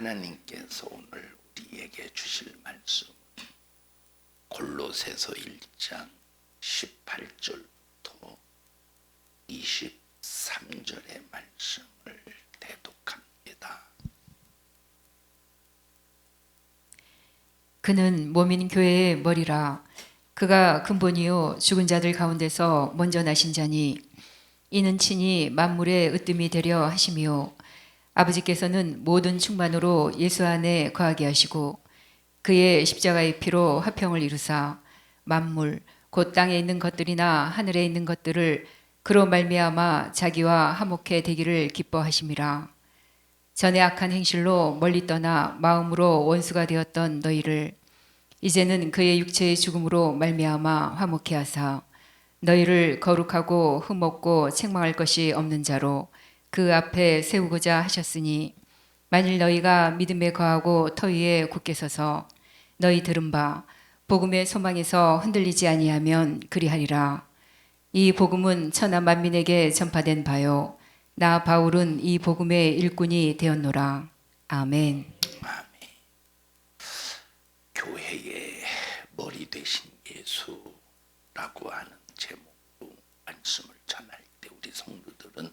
하나님께서 오늘 우리에게 주실 말씀 골로새서 1장 18절부터 23절의 말씀을 대독합니다. 그는 몸인 교회의 머리라. 그가 근본이요 죽은 자들 가운데서 먼저 나신 자니 이는 친히 만물의 으뜸이 되려 하심이요 아버지께서는 모든 충만으로 예수 안에 거하게 하시고 그의 십자가의 피로 화평을 이루사 만물 곧 땅에 있는 것들이나 하늘에 있는 것들을 그로 말미암아 자기와 화목해 되기를 기뻐하심이라. 전에 악한 행실로 멀리 떠나 마음으로 원수가 되었던 너희를 이제는 그의 육체의 죽음으로 말미암아 화목해 하사 너희를 거룩하고 흠없고 책망할 것이 없는 자로 그 앞에 세우고자 하셨으니 만일 너희가 믿음에 거하고 터 위에 굳게 서서 너희 들은 바 복음의 소망에서 흔들리지 아니하면 그리하리라. 이 복음은 천하 만민에게 전파된 바요 나 바울은 이 복음의 일꾼이 되었노라. 아멘. 아멘. 교회의 머리 되신 예수라고 하는 제목으로 말씀을 전할 때 우리 성도들은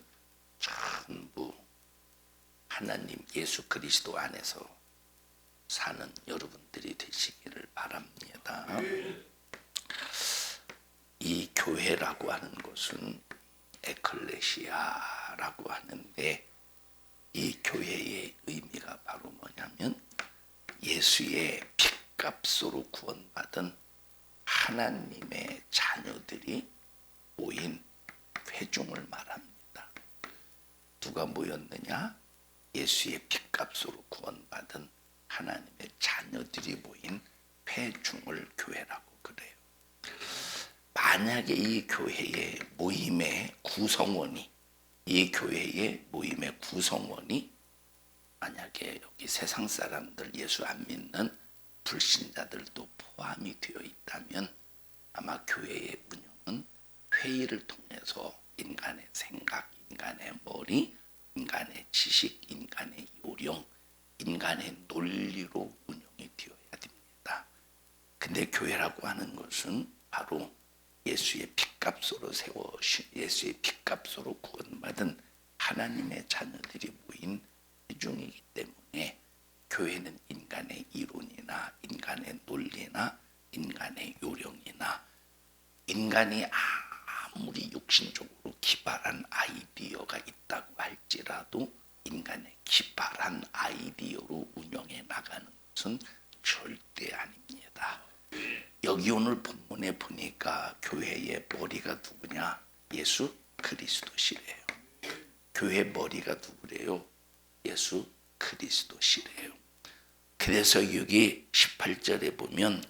전부 하나님 예수 그리스도 안에서 사는 여러분들이 되시기를 바랍니다. 이 교회라고 하는 것은 에클레시아라고 하는데 이 교회의 의미가 바로 뭐냐면 예수의 핏값으로 구원받은 하나님의 자녀들이 모인 회중을 말합니다. 누가 모였느냐? 예수의 핏값으로 구원받은 하나님의 자녀들이 모인 회중을 교회라고 그래요. 만약에 이 교회의 모임의 구성원이 만약에 여기 세상 사람들 예수 안 믿는 불신자들도 포함이 되어 있다면 아마 교회의 운영은 회의를 통해서 인간의 생각, 인간의 머리, 인간의 지식, 인간의 요령, 인간의 논리로 운영이 되어야 됩니다. 근데 교회라고 하는 것은 바로 예수의 핏값으로 예수의 핏값으로 구원받은 하나님의 자녀들이 모인 회중이기 때문에 교회는 인간의 이론이나 인간의 논리나 인간의 요령이나 인간이 아무리 육신적으로 기발한 아이디어가 있다고 할지라도 인간의 기발한 아이디어로 운영해 나가는 것은 절대 아닙니다. 여기 오늘 본문에 보니까 교회의 머리가 누구냐? 예수 그리스도시래요. 교회의 머리가 누구래요? 예수 그리스도시래요. 그래서 여기 18절에 보면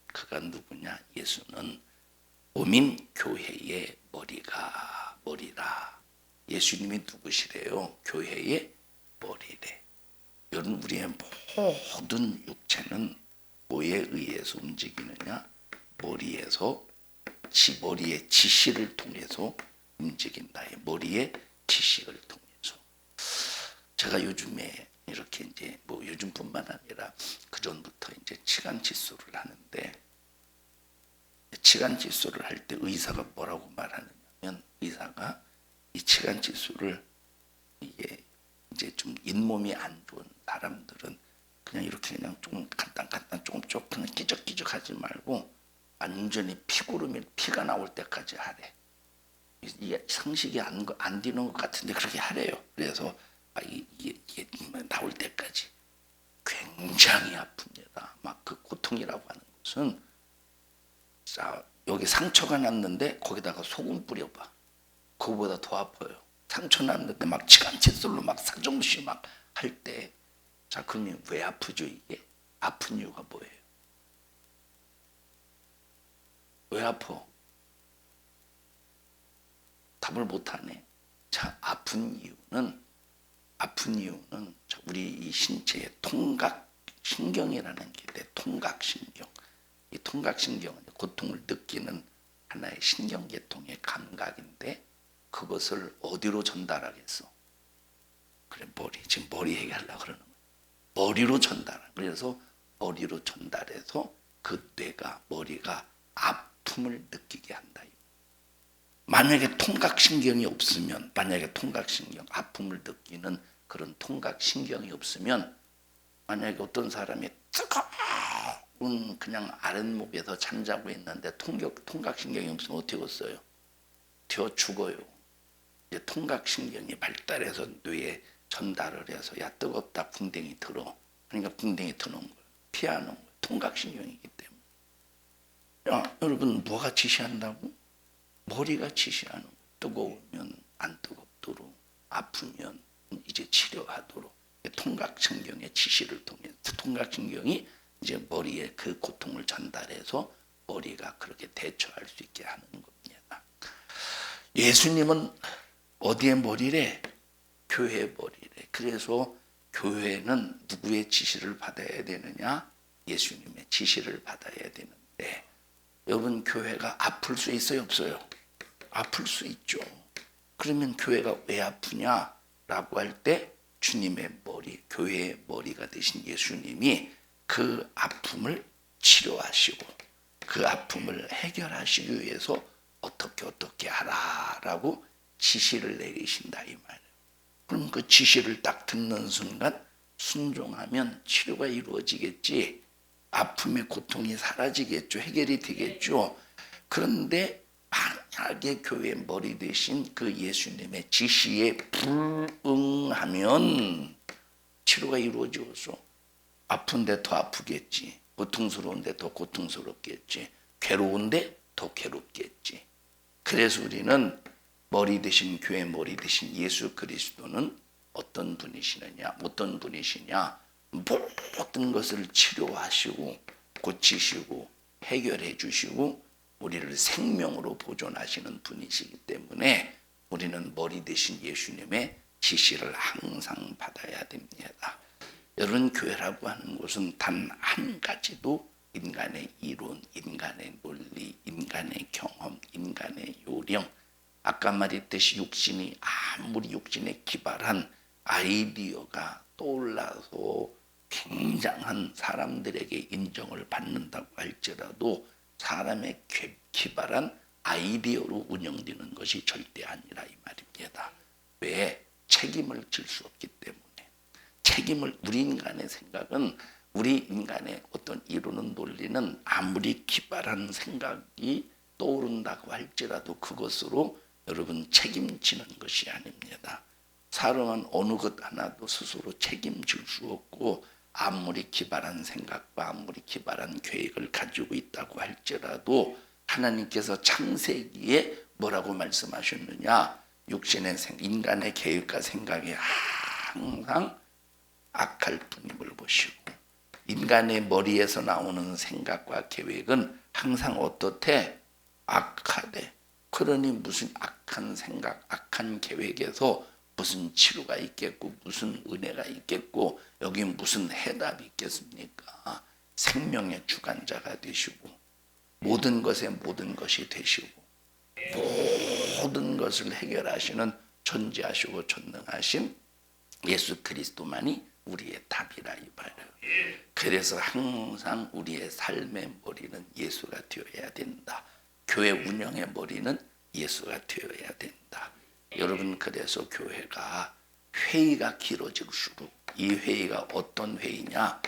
그가 누구냐? 예수는 몸인 교회의 머리라. 예수님이 누구시래요? 교회의 머리래. 여러분 우리의 모든 육체는 뭐에 의해서 움직이느냐? 머리의 지시를 통해서 움직인다. 머리의 지시를 통해서. 제가 요즘에 이렇게 이제 요즘뿐만 아니라 그 전부터 이제 치간 치수를 하는데 치간 치수를 할 때 의사가 뭐라고 말하느냐면 의사가 이 치간 치수를 이게 이제 좀 잇몸이 안 좋은 사람들은 그냥 이렇게 그냥 조금 간단 조금 그냥 끼적끼적 하지 말고 완전히 피가 나올 때까지 하래. 이게 상식이 안 되는 것 같은데 그렇게 하래요. 그래서 이게 나올 때까지 굉장히 아픕니다. 막 그 고통이라고 하는 것은 자 여기 상처가 났는데 거기다가 소금 뿌려봐. 그거보다 더 아파요. 상처 났는데 막 치간 칫솔로 막 사정없이 막 할 때 자 그러면 왜 아프죠 이게? 아픈 이유가 뭐예요? 왜 아파? 답을 못하네. 자 아픈 이유는 우리 이 신체의 통각신경이라는 게 있대. 통각신경. 이 통각신경은 고통을 느끼는 하나의 신경계통의 감각인데 그것을 어디로 전달하겠어? 그래 머리. 지금 머리 얘기하려고 그러는 거야. 머리로 전달. 그래서 머리로 전달해서 그 머리가 아픔을 느끼게 한다. 만약에 통각신경이 없으면, 만약에 통각신경, 아픔을 느끼는 그런 통각신경이 없으면, 만약에 어떤 사람이 뜨거운 그냥 아랫목에서 잠자고 있는데 통각신경이 없으면 어떻게 했어요? 되어 죽어요. 이제 통각신경이 발달해서 뇌에 전달을 해서 야 뜨겁다 궁뎅이 들어. 그러니까 궁뎅이 드는 거예요. 피하는 거예요. 통각신경이기 때문에. 야, 여러분 뭐가 지시한다고? 머리가 지시하는 거예요. 뜨거우면 안 뜨겁도록, 아프면 이제 치료하도록 통각신경의 지시를 통해서 통각신경이 이제 머리에 그 고통을 전달해서 머리가 그렇게 대처할 수 있게 하는 겁니다. 예수님은 어디에 머리래? 교회 머리래. 그래서 교회는 누구의 지시를 받아야 되느냐? 예수님의 지시를 받아야 되는데, 여러분 교회가 아플 수 있어요, 없어요? 아플 수 있죠. 그러면 교회가 왜 아프냐라고 할 때 주님의 머리, 교회의 머리가 되신 예수님이 그 아픔을 치료하시고 그 아픔을 해결하시기 위해서 어떻게 하라라고 지시를 내리신다 이 말이에요. 그럼 그 지시를 딱 듣는 순간 순종하면 치료가 이루어지겠지. 아픔의 고통이 사라지겠죠. 해결이 되겠죠. 그런데 만약에 교회의 머리 되신 그 예수님의 지시에 불응하면 치료가 이루어지어서 아픈데 더 아프겠지. 고통스러운데 더 고통스럽겠지. 괴로운데 더 괴롭겠지. 그래서 우리는 머리 되신 교회 머리 되신 예수 그리스도는 어떤 분이시냐? 모든 것을 치료하시고 고치시고 해결해 주시고 우리를 생명으로 보존하시는 분이시기 때문에 우리는 머리 되신 예수님의 지시를 항상 받아야 됩니다. 여러분 교회라고 하는 것은 단 한 가지도 인간의 이론, 인간의 논리, 인간의 경험, 인간의 요령, 아까 말했듯이 육신이 아무리 육신에 기발한 아이디어가 떠올라서 굉장한 사람들에게 인정을 받는다고 할지라도 사람의 기발한 아이디어로 운영되는 것이 절대 아니라 이 말입니다. 왜? 책임을 질 수 없기 때문에. 우리 인간의 생각은, 우리 인간의 어떤 이루는 논리는 아무리 기발한 생각이 떠오른다고 할지라도 그것으로 여러분 책임지는 것이 아닙니다. 사람은 어느 것 하나도 스스로 책임질 수 없고 아무리 기발한 생각과 아무리 기발한 계획을 가지고 있다고 할지라도 하나님께서 창세기에 뭐라고 말씀하셨느냐? 육신의 인간의 계획과 생각이 항상 악할 뿐임을 보시고 인간의 머리에서 나오는 생각과 계획은 항상 어떻대? 악하대. 그러니 무슨 악한 생각, 악한 계획에서 무슨 치료가 있겠고 무슨 은혜가 있겠고 여기 무슨 해답이 있겠습니까? 생명의 주관자가 되시고 모든 것에 모든 것이 되시고 모든 것을 해결하시는 존재하시고 전능하신 예수 그리스도만이 우리의 답이라 이 말이에요. 그래서 항상 우리의 삶의 머리는 예수가 되어야 된다. 교회 운영의 머리는 예수가 되어야 된다. 여러분 그래서 교회가 회의가 길어질수록 이 회의가 어떤 회의냐?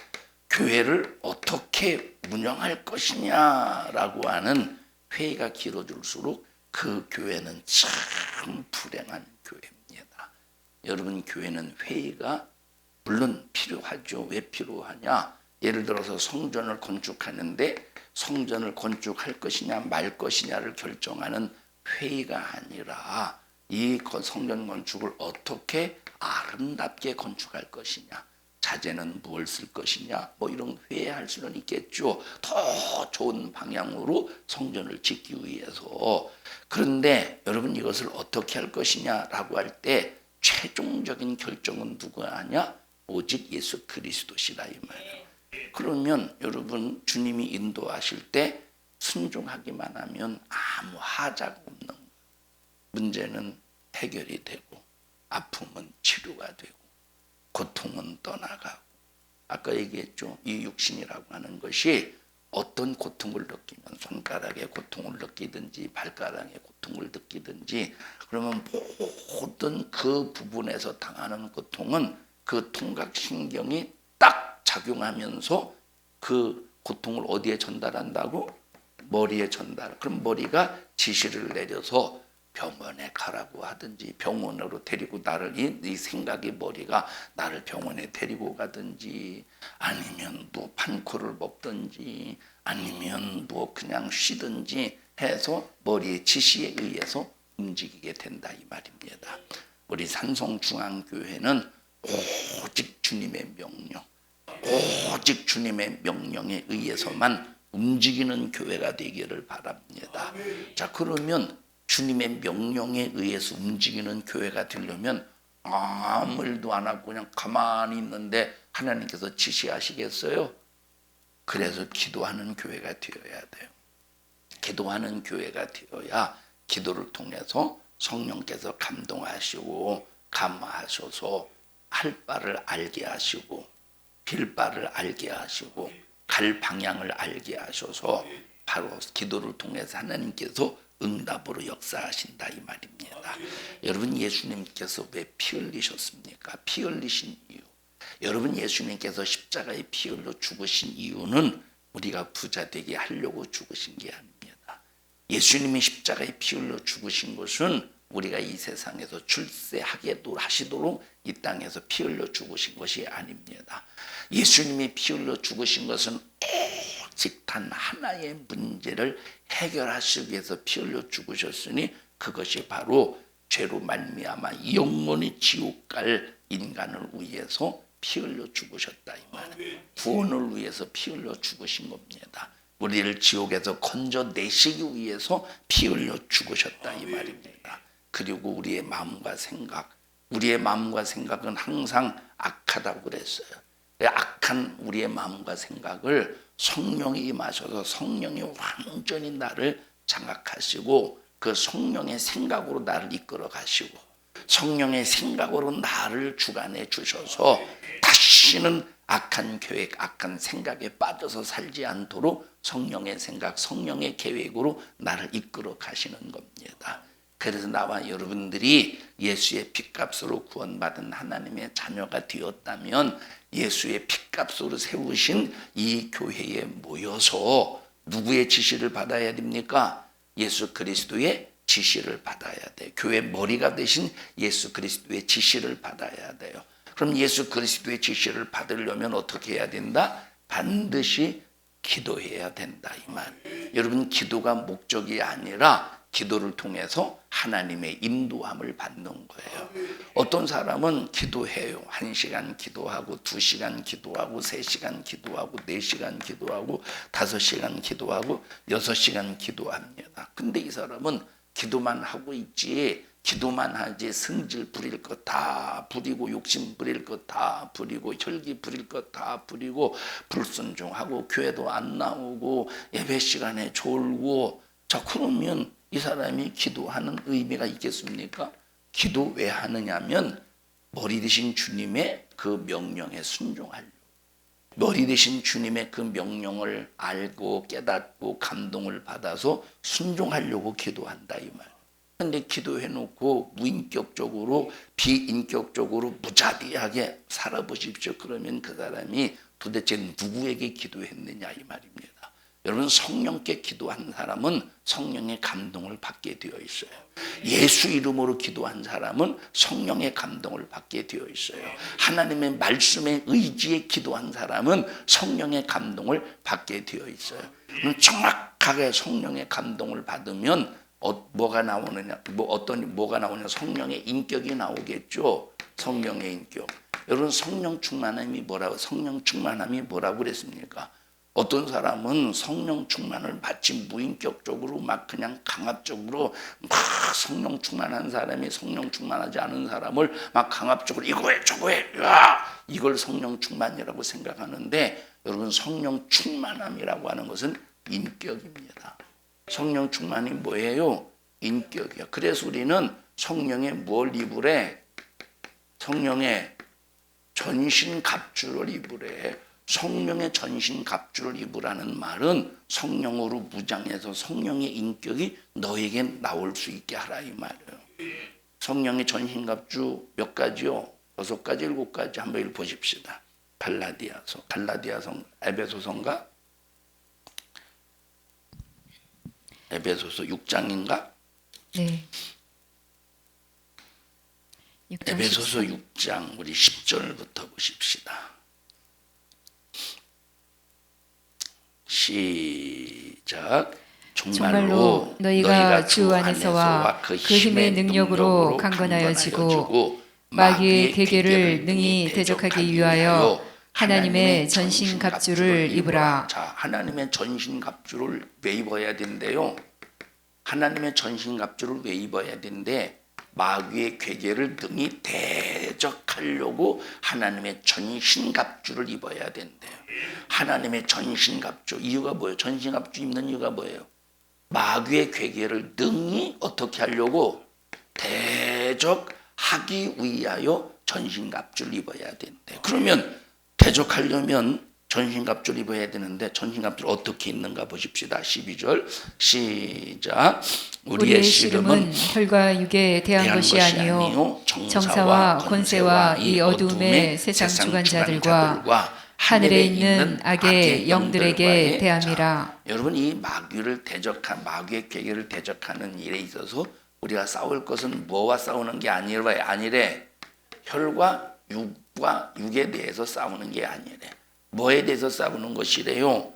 교회를 어떻게 운영할 것이냐라고 하는 회의가 길어질수록 그 교회는 참 불행한 교회입니다. 여러분 교회는 회의가 물론 필요하죠. 왜 필요하냐? 예를 들어서 성전을 건축하는데 성전을 건축할 것이냐 말 것이냐를 결정하는 회의가 아니라 이 성전 건축을 어떻게 아름답게 건축할 것이냐, 자재는 무엇을 쓸 것이냐, 뭐 이런 회의할 수는 있겠죠. 더 좋은 방향으로 성전을 짓기 위해서. 그런데 여러분 이것을 어떻게 할 것이냐라고 할 때 최종적인 결정은 누가 하냐? 오직 예수 그리스도시라 이 말이에요. 그러면 여러분 주님이 인도하실 때 순종하기만 하면 아무 하자가 없는 거예요. 문제는 해결이 되고 아픔은 치료가 되고 고통은 떠나가고 아까 얘기했죠. 이 육신이라고 하는 것이 어떤 고통을 느끼면 손가락에 고통을 느끼든지 발가락에 고통을 느끼든지 그러면 모든 그 부분에서 당하는 고통은 그 통각신경이 딱 작용하면서 그 고통을 어디에 전달한다고? 머리에 전달. 그럼 머리가 지시를 내려서 병원에 가라고 하든지 병원으로 데리고 나를 이 생각이 머리가 나를 병원에 데리고 가든지 아니면 뭐 판코를 먹든지 아니면 뭐 그냥 쉬든지 해서 머리의 지시에 의해서 움직이게 된다 이 말입니다. 우리 산성중앙교회는 오직 주님의 명령, 오직 주님의 명령에 의해서만 움직이는 교회가 되기를 바랍니다. 자, 그러면 주님의 명령에 의해서 움직이는 교회가 되려면 아무 일도 안 하고 그냥 가만히 있는데 하나님께서 지시하시겠어요? 그래서 기도하는 교회가 되어야 돼요. 기도하는 교회가 되어야 기도를 통해서 성령께서 감동하시고 감화하셔서 할 바를 알게 하시고 빌 바를 알게 하시고 갈 방향을 알게 하셔서 바로 기도를 통해서 하나님께서 응답으로 역사하신다 이 말입니다. 여러분 예수님께서 왜 피 흘리셨습니까? 피 흘리신 이유. 여러분 예수님께서 십자가에 피 흘려 죽으신 이유는 우리가 부자 되게 하려고 죽으신 게 아닙니다. 예수님이 십자가에 피 흘려 죽으신 것은 우리가 이 세상에서 출세하시도록 이 땅에서 피 흘려 죽으신 것이 아닙니다. 예수님이 피 흘려 죽으신 것은 오직 단 하나의 문제를 해결하시기 위해서 피 흘려 죽으셨으니 그것이 바로 죄로 말미암아 영원히 지옥 갈 인간을 위해서 피 흘려 죽으셨다 이 말은 구원을 위해서 피 흘려 죽으신 겁니다. 우리를 지옥에서 건져내시기 위해서 피 흘려 죽으셨다 이 말입니다. 그리고 우리의 마음과 생각은 항상 악하다고 그랬어요. 악한 우리의 마음과 생각을 성령이 임하셔서 성령이 완전히 나를 장악하시고 그 성령의 생각으로 나를 이끌어 가시고 성령의 생각으로 나를 주관해 주셔서 다시는 악한 계획, 악한 생각에 빠져서 살지 않도록 성령의 생각, 성령의 계획으로 나를 이끌어 가시는 겁니다. 그래서 나와 여러분들이 예수의 핏값으로 구원받은 하나님의 자녀가 되었다면 예수의 핏값으로 세우신 이 교회에 모여서 누구의 지시를 받아야 됩니까? 예수 그리스도의 지시를 받아야 돼요. 교회 머리가 되신 예수 그리스도의 지시를 받아야 돼요. 그럼 예수 그리스도의 지시를 받으려면 어떻게 해야 된다? 반드시 기도해야 된다 이 말. 여러분 기도가 목적이 아니라 기도를 통해서 하나님의 인도함을 받는 거예요. 어떤 사람은 기도해요. 1시간 기도하고 2시간 기도하고 3시간 기도하고 4시간 기도하고 5시간 기도하고 6시간 기도합니다. 근데 이 사람은 기도만 하고 있지 기도만 하지 성질 부릴 것 다 부리고 욕심 부릴 것 다 부리고 혈기 부릴 것 다 부리고 불순종하고 교회도 안 나오고 예배 시간에 졸고 자 그러면 이 사람이 기도하는 의미가 있겠습니까? 기도 왜 하느냐면 머리 대신 주님의 그 명령에 순종하려고 머리 대신 주님의 그 명령을 알고 깨닫고 감동을 받아서 순종하려고 기도한다 이 말. 근데 기도해놓고 무인격적으로 비인격적으로 무자비하게 살아보십시오. 그러면 그 사람이 도대체 누구에게 기도했느냐 이 말입니다. 여러분 성령께 기도한 사람은 성령의 감동을 받게 되어 있어요. 예수 이름으로 기도한 사람은 성령의 감동을 받게 되어 있어요. 하나님의 말씀에 의지에 기도한 사람은 성령의 감동을 받게 되어 있어요. 그럼 정확하게 성령의 감동을 받으면 뭐가 나오느냐? 뭐가 나오냐? 성령의 인격이 나오겠죠. 성령의 인격. 여러분 성령 충만함이 뭐라고 그랬습니까? 어떤 사람은 성령 충만을 마치 무인격적으로 막 그냥 강압적으로 막 성령 충만한 사람이 성령 충만하지 않은 사람을 막 강압적으로 이거 해 저거 해 이걸 성령 충만이라고 생각하는데 여러분 성령 충만함이라고 하는 것은 인격입니다. 성령 충만이 뭐예요? 인격이야. 그래서 우리는 성령의 뭘 입으래? 성령의 전신갑주를 입으래. 성령의 전신갑주를 입으라는 말은 성령으로 무장해서 성령의 인격이 너에게 나올 수 있게 하라 이 말이에요. 성령의 전신갑주 몇 가지요? 6가지, 7가지 한번 읽어보십시다. 갈라디아서, 에베소서인가? 에베소서 6장인가? 네. 6장 에베소서 6장 우리 10절부터 보십시다. 시작. 정말로 너희가 주 안에서와 그 힘의 능력으로 강건하여지고 마귀의 계계를 능히 대적하기 위하여 하나님의 전신갑주를 입으라. 자, 하나님의 전신갑주를 왜 입어야 된대요? 하나님의 전신갑주를 왜 입어야 된대? 마귀의 괴계를 능히 대적하려고 하나님의 전신갑주를 입어야 된대요. 하나님의 전신갑주, 이유가 뭐예요? 전신갑주 입는 이유가 뭐예요? 마귀의 괴계를 능히 어떻게 하려고? 대적하기 위하여 전신갑주를 입어야 된대. 그러면 대적하려면 전신갑주를 입어야 되는데 전신갑주를 어떻게 입는가 보십시다. 12절 시작. 우리의 씨름은 혈과 육에 대한 것이 아니요 정사와 권세와 이 어둠의 세상 주관자들과 하늘에 있는 악의 영들에게 대함이라. 여러분, 이 마귀를 대적한, 마귀의 괴계를 대적하는 일에 있어서 우리가 싸울 것은 뭐와 싸우는 게 아니래. 혈과 육에 대해서 싸우는 게 아니래. 뭐에 대해서 싸우는 것이래요?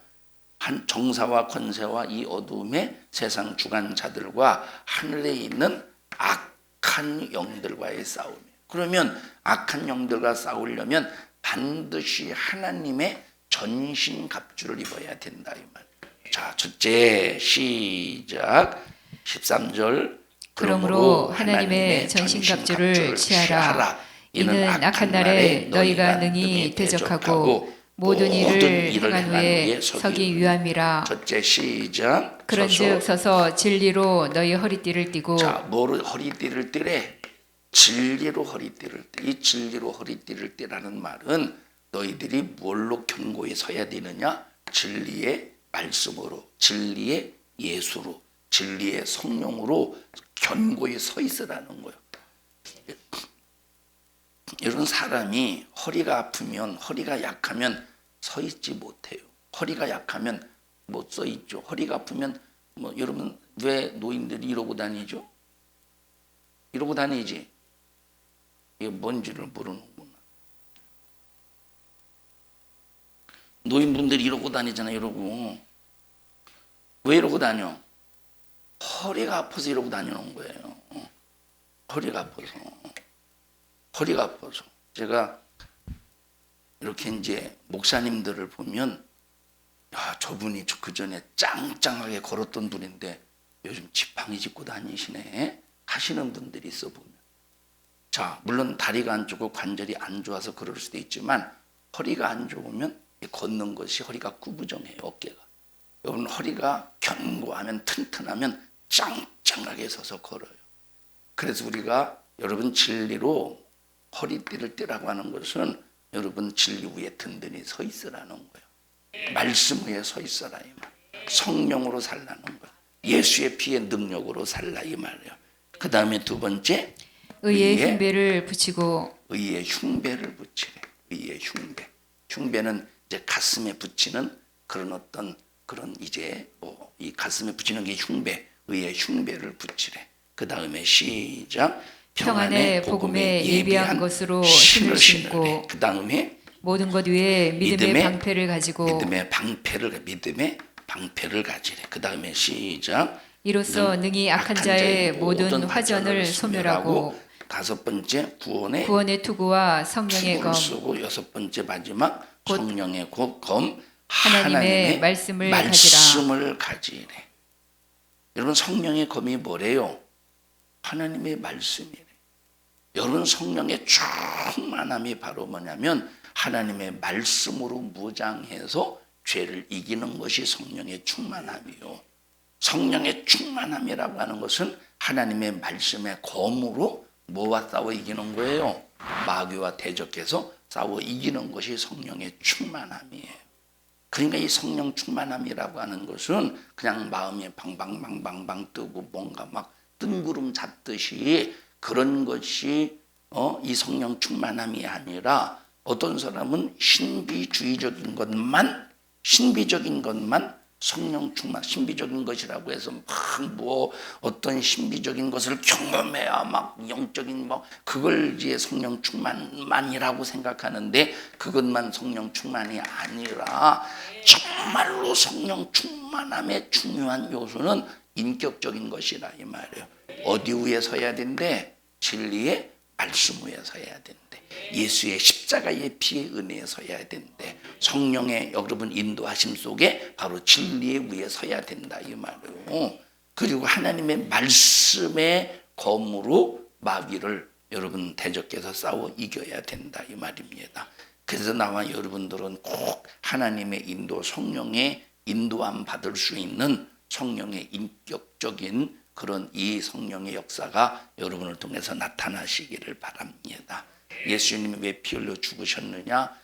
한 정사와 권세와 이 어둠의 세상 주관자들과 하늘에 있는 악한 영들과의 싸움이에요. 그러면 악한 영들과 싸우려면 반드시 하나님의 전신갑주를 입어야 된다 이 말. 자, 첫째 시작. 13절. 그러므로 하나님의 전신갑주를 취하라. 이는 악한 날에 너희가 능히 대적하고 모든 일을 행한 후에 서기 위함이라. 첫째 시작. 그런즉 서서 진리로 너희 허리띠를 띠고. 자, 뭐로 허리띠를 띠래? 진리로 허리띠를 띠. 이 진리로 허리띠를 띠라는 말은 너희들이 뭘로 견고히 서야 되느냐? 진리의 말씀으로, 진리의 예수로, 진리의 성령으로 견고히 서 있으라는 거예요. 이런 사람이 허리가 아프면, 허리가 약하면 서 있지 못해요. 허리가 약하면 못 서 있죠. 허리가 아프면 여러분 왜 노인들이 이러고 다니죠? 이러고 다니지. 이게 뭔지를 모르는구나. 노인분들이 이러고 다니잖아요. 이러고. 왜 이러고 다녀? 허리가 아파서 이러고 다니는 거예요. 허리가 아파서. 제가 이렇게 이제 목사님들을 보면, 야, 저분이 그 전에 짱짱하게 걸었던 분인데 요즘 지팡이 짚고 다니시네 하시는 분들이 있어 보면. 자, 물론 다리가 안 좋고 관절이 안 좋아서 그럴 수도 있지만 허리가 안 좋으면 걷는 것이 허리가 구부정해요. 어깨가. 여러분 허리가 견고하면 튼튼하면 짱짱하게 서서 걸어요. 그래서 우리가 여러분 진리로 허리띠를 띠라고 하는 것은 여러분 진리 위에 든든히 서 있으라는 거예요. 말씀 위에 서 있어라 이 말. 성령으로 살라는 거예요. 예수의 피의 능력으로 살라 이 말이에요. 그 다음에 두 번째 의의 흉배를 붙이고. 의의 흉배를 붙이래. 의의 흉배. 흉배는 이제 가슴에 붙이는 그런 이제 이 가슴에 붙이는 게 흉배. 의의 흉배를 붙이래. 그 다음에 시작. 평안의 복음에 예비한 것으로 신을 신고. 그 다음에 모든 것 위에 믿음의 방패를 가지고. 믿음의 방패를 가지래. 그 다음에 시작. 이로써 능히 악한 자의 모든 화전을 소멸하고. 다섯 번째 구원의 투구와 성령의 검. 쓰고 여섯 번째 마지막 성령의 검. 하나님의 말씀을 가지래. 여러분 성령의 검이 뭐래요? 하나님의 말씀이래. 여러분 성령의 충만함이 바로 뭐냐면 하나님의 말씀으로 무장해서 죄를 이기는 것이 성령의 충만함이요. 성령의 충만함이라고 하는 것은 하나님의 말씀의 검으로 뭐와 싸워 이기는 거예요? 마귀와 대적해서 싸워 이기는 것이 성령의 충만함이에요. 그러니까 이 성령 충만함이라고 하는 것은 그냥 마음이 방방방방방 뜨고 뭔가 막 뜬구름 잡듯이 그런 것이 이 성령 충만함이 아니라 어떤 사람은 신비적인 것만 성령 충만, 신비적인 것이라고 해서 막 뭐 어떤 신비적인 것을 경험해야 막 영적인 뭐 그걸 이제 성령 충만만이라고 생각하는데 그것만 성령 충만이 아니라 정말로 성령 충만함의 중요한 요소는 인격적인 것이라 이 말이에요. 어디 위에 서야 된대? 진리의 말씀 위에 서야 된대. 예수의 십자가의 피의 은혜에 서야 된대. 성령의 여러분 인도하심 속에 바로 진리의 위에 서야 된다 이 말이에요. 그리고 하나님의 말씀의 검으로 마귀를 여러분 대적해서 싸워 이겨야 된다 이 말입니다. 그래서 나와 여러분들은 꼭 하나님의 인도, 성령의 인도함 받을 수 있는 성령의 인격적인 그런 이 성령의 역사가 여러분을 통해서 나타나시기를 바랍니다. 예수님이 왜 피 흘려 죽으셨느냐?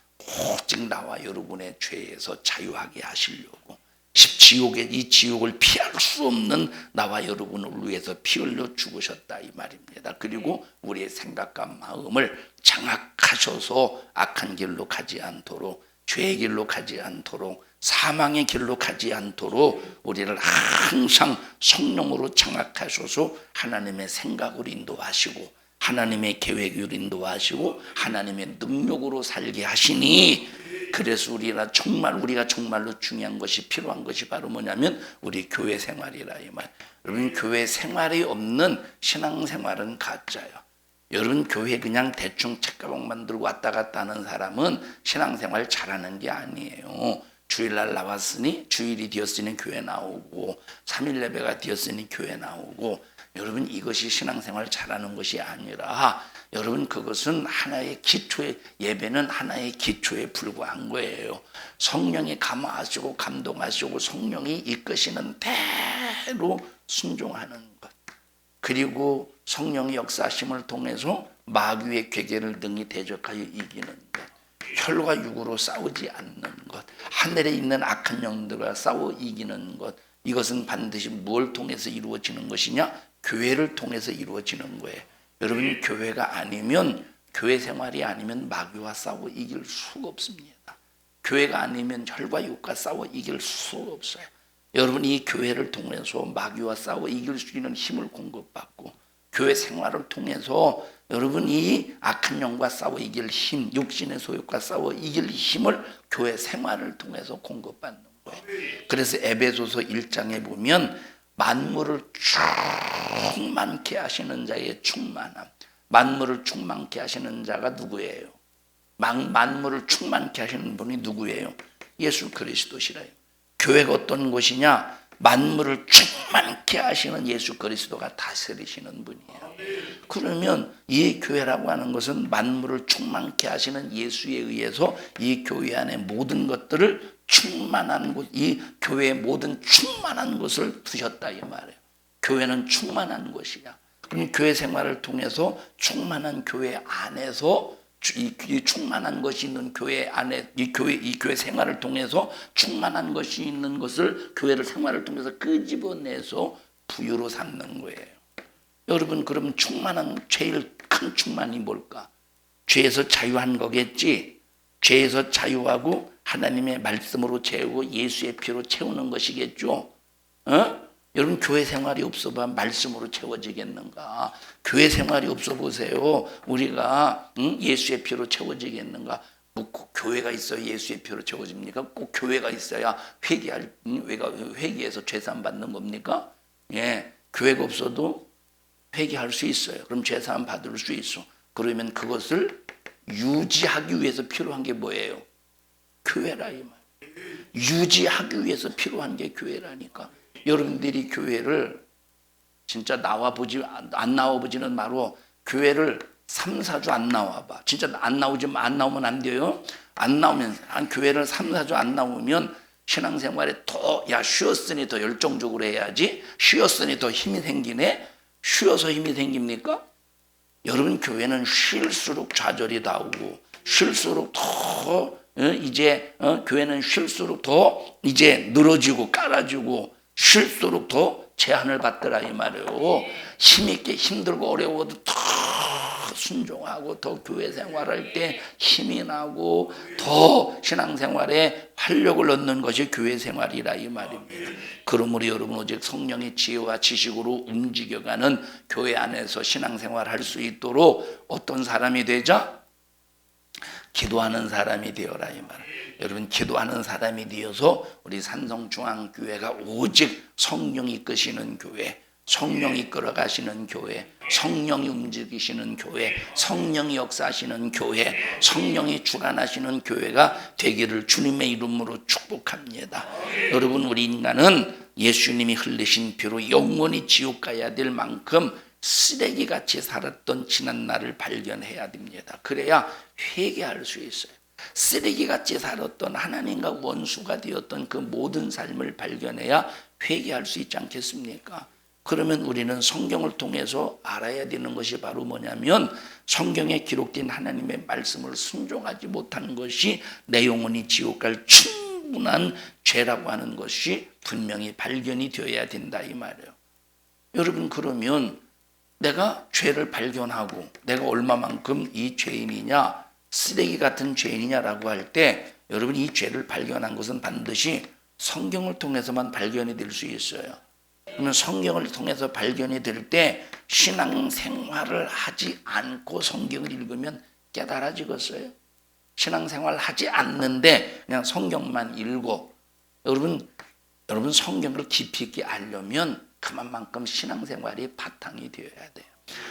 오직 나와 여러분의 죄에서 자유하게 하시려고. 이 지옥을 피할 수 없는 나와 여러분을 위해서 피 흘려 죽으셨다 이 말입니다. 그리고 우리의 생각과 마음을 장악하셔서 악한 길로 가지 않도록, 죄의 길로 가지 않도록, 사망의 길로 가지 않도록 우리를 항상 성령으로 장악하셔서 하나님의 생각으로 인도하시고 하나님의 계획으로 인도하시고 하나님의 능력으로 살게 하시니, 그래서 우리가 정말로 중요한 것이 필요한 것이 바로 뭐냐면 우리 교회 생활이라 이 말. 여러분 교회 생활이 없는 신앙생활은 가짜예요. 여러분 교회 그냥 대충 책가방 만들고 왔다 갔다 하는 사람은 신앙생활 잘하는 게 아니에요. 주일날 나왔으니 주일이 되었으니 교회 나오고 3일 예배가 되었으니 교회 나오고, 여러분 이것이 신앙생활 잘하는 것이 아니라 여러분 그것은 하나의 기초의, 예배는 하나의 기초에 불과한 거예요. 성령이 감화하시고 감동하시고 성령이 이끄시는 대로 순종하는 것, 그리고 성령의 역사심을 통해서 마귀의 괴계를 능히 대적하여 이기는 것, 혈과 육으로 싸우지 않는 것, 하늘에 있는 악한 영들과 싸워 이기는 것, 이것은 반드시 뭘 통해서 이루어지는 것이냐? 교회를 통해서 이루어지는 거예요. 여러분 교회가 아니면, 교회 생활이 아니면 마귀와 싸워 이길 수가 없습니다. 교회가 아니면 혈과 육과 싸워 이길 수가 없어요. 여러분 이 교회를 통해서 마귀와 싸워 이길 수 있는 힘을 공급받고, 교회 생활을 통해서 여러분 이 악한 영과 싸워 이길 힘, 육신의 소욕과 싸워 이길 힘을 교회 생활을 통해서 공급받는 거예요. 그래서 에베소서 1장에 보면 만물을 충만케 하시는 자의 충만함, 만물을 충만케 하시는 자가 누구예요? 만물을 충만케 하시는 분이 누구예요? 예수 그리스도시라요. 교회가 어떤 곳이냐? 만물을 충만케 하시는 예수 그리스도가 다스리시는 분이에요. 그러면 이 교회라고 하는 것은 만물을 충만케 하시는 예수에 의해서 이 교회 안에 모든 것들을 충만한 곳, 이 교회의 모든 충만한 것을 두셨다 이 말이에요. 교회는 충만한 것이야. 그럼 교회 생활을 통해서 충만한 교회 안에서 이 충만한 것이 있는 교회 안에 이 교회 생활을 통해서 충만한 것이 있는 것을 교회를 생활을 통해서 끄집어내서 부유로 삼는 거예요. 여러분 그럼 충만한 제일 큰 충만이 뭘까? 죄에서 자유한 거겠지. 죄에서 자유하고 하나님의 말씀으로 채우고 예수의 피로 채우는 것이겠죠. 여러분 교회 생활이 없어봐 말씀으로 채워지겠는가? 교회 생활이 없어 보세요. 우리가 예수의 피로 채워지겠는가? 뭐 꼭 교회가 있어야 예수의 피로 채워집니까? 꼭 교회가 있어야 회개해서 죄사함 받는 겁니까? 예, 교회가 없어도 회개할 수 있어요. 그럼 죄사함 받을 수 있어. 그러면 그것을 유지하기 위해서 필요한 게 뭐예요? 교회라 이 말. 유지하기 위해서 필요한 게 교회라니까. 여러분들이 교회를 진짜 안 나와보지는 마로 교회를 3, 4주 안 나와봐. 진짜 안 나오면 안 돼요. 안 나오면, 교회를 3, 4주 안 나오면 신앙생활에 쉬었으니 더 열정적으로 해야지. 쉬었으니 더 힘이 생기네. 쉬어서 힘이 생깁니까? 여러분 교회는 쉴수록 좌절이 나오고 쉴수록 더 이제 교회는 쉴수록 더 이제 늘어지고 깔아지고 쉴수록 더 제한을 받더라 이 말이에요. 힘있게 힘들고 어려워도 더 순종하고 더 교회 생활할 때 힘이 나고 더 신앙생활에 활력을 얻는 것이 교회 생활이라 이 말입니다. 그러므로 여러분 오직 성령의 지혜와 지식으로 움직여가는 교회 안에서 신앙생활 할 수 있도록 어떤 사람이 되자? 기도하는 사람이 되어라 이 말. 여러분 기도하는 사람이 되어서 우리 산성중앙교회가 오직 성령이 이끄시는 교회, 성령이 이끌어 가시는 교회, 성령이 움직이시는 교회, 성령이 역사하시는 교회, 성령이 주관하시는 교회가 되기를 주님의 이름으로 축복합니다. 여러분 우리 인간은 예수님이 흘리신 피로 영원히 지옥 가야 될 만큼 쓰레기같이 살았던 지난 날을 발견해야 됩니다. 그래야 회개할 수 있어요. 쓰레기같이 살았던 하나님과 원수가 되었던 그 모든 삶을 발견해야 회개할 수 있지 않겠습니까? 그러면 우리는 성경을 통해서 알아야 되는 것이 바로 뭐냐면 성경에 기록된 하나님의 말씀을 순종하지 못하는 것이 내 영혼이 지옥 갈 충분한 죄라고 하는 것이 분명히 발견이 되어야 된다 이 말이에요. 여러분 그러면 내가 죄를 발견하고 내가 얼마만큼 이 죄인이냐 쓰레기 같은 죄인이냐라고 할 때 여러분 이 죄를 발견한 것은 반드시 성경을 통해서만 발견이 될 수 있어요. 그러면 성경을 통해서 발견이 될 때 신앙생활을 하지 않고 성경을 읽으면 깨달아지겠어요? 신앙생활을 하지 않는데 그냥 성경만 읽고 여러분 성경을 깊이 있게 알려면 그만큼 신앙생활이 바탕이 되어야 돼요.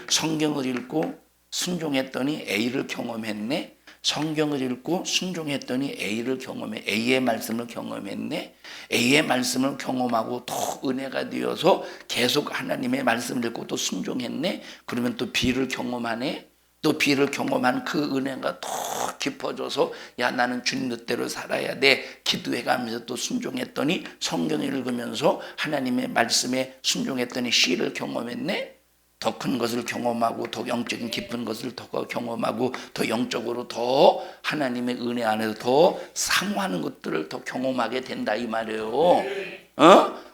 성경을 읽고 순종했더니 A를 경험했네. 성경을 읽고 순종했더니 A의 말씀을 경험했네. A의 말씀을 경험하고 더 은혜가 되어서 계속 하나님의 말씀을 읽고 또 순종했네. 그러면 또 B를 경험하네. 또 B를 경험한 그 은혜가 더 깊어져서 야 나는 주님 뜻대로 살아야 돼. 기도해가면서 또 순종했더니 성경을 읽으면서 하나님의 말씀에 순종했더니 C를 경험했네. 더 큰 것을 경험하고 더 영적인 깊은 것을 더 경험하고 더 영적으로 더 하나님의 은혜 안에서 더 사모하는 것들을 더 경험하게 된다 이 말이에요.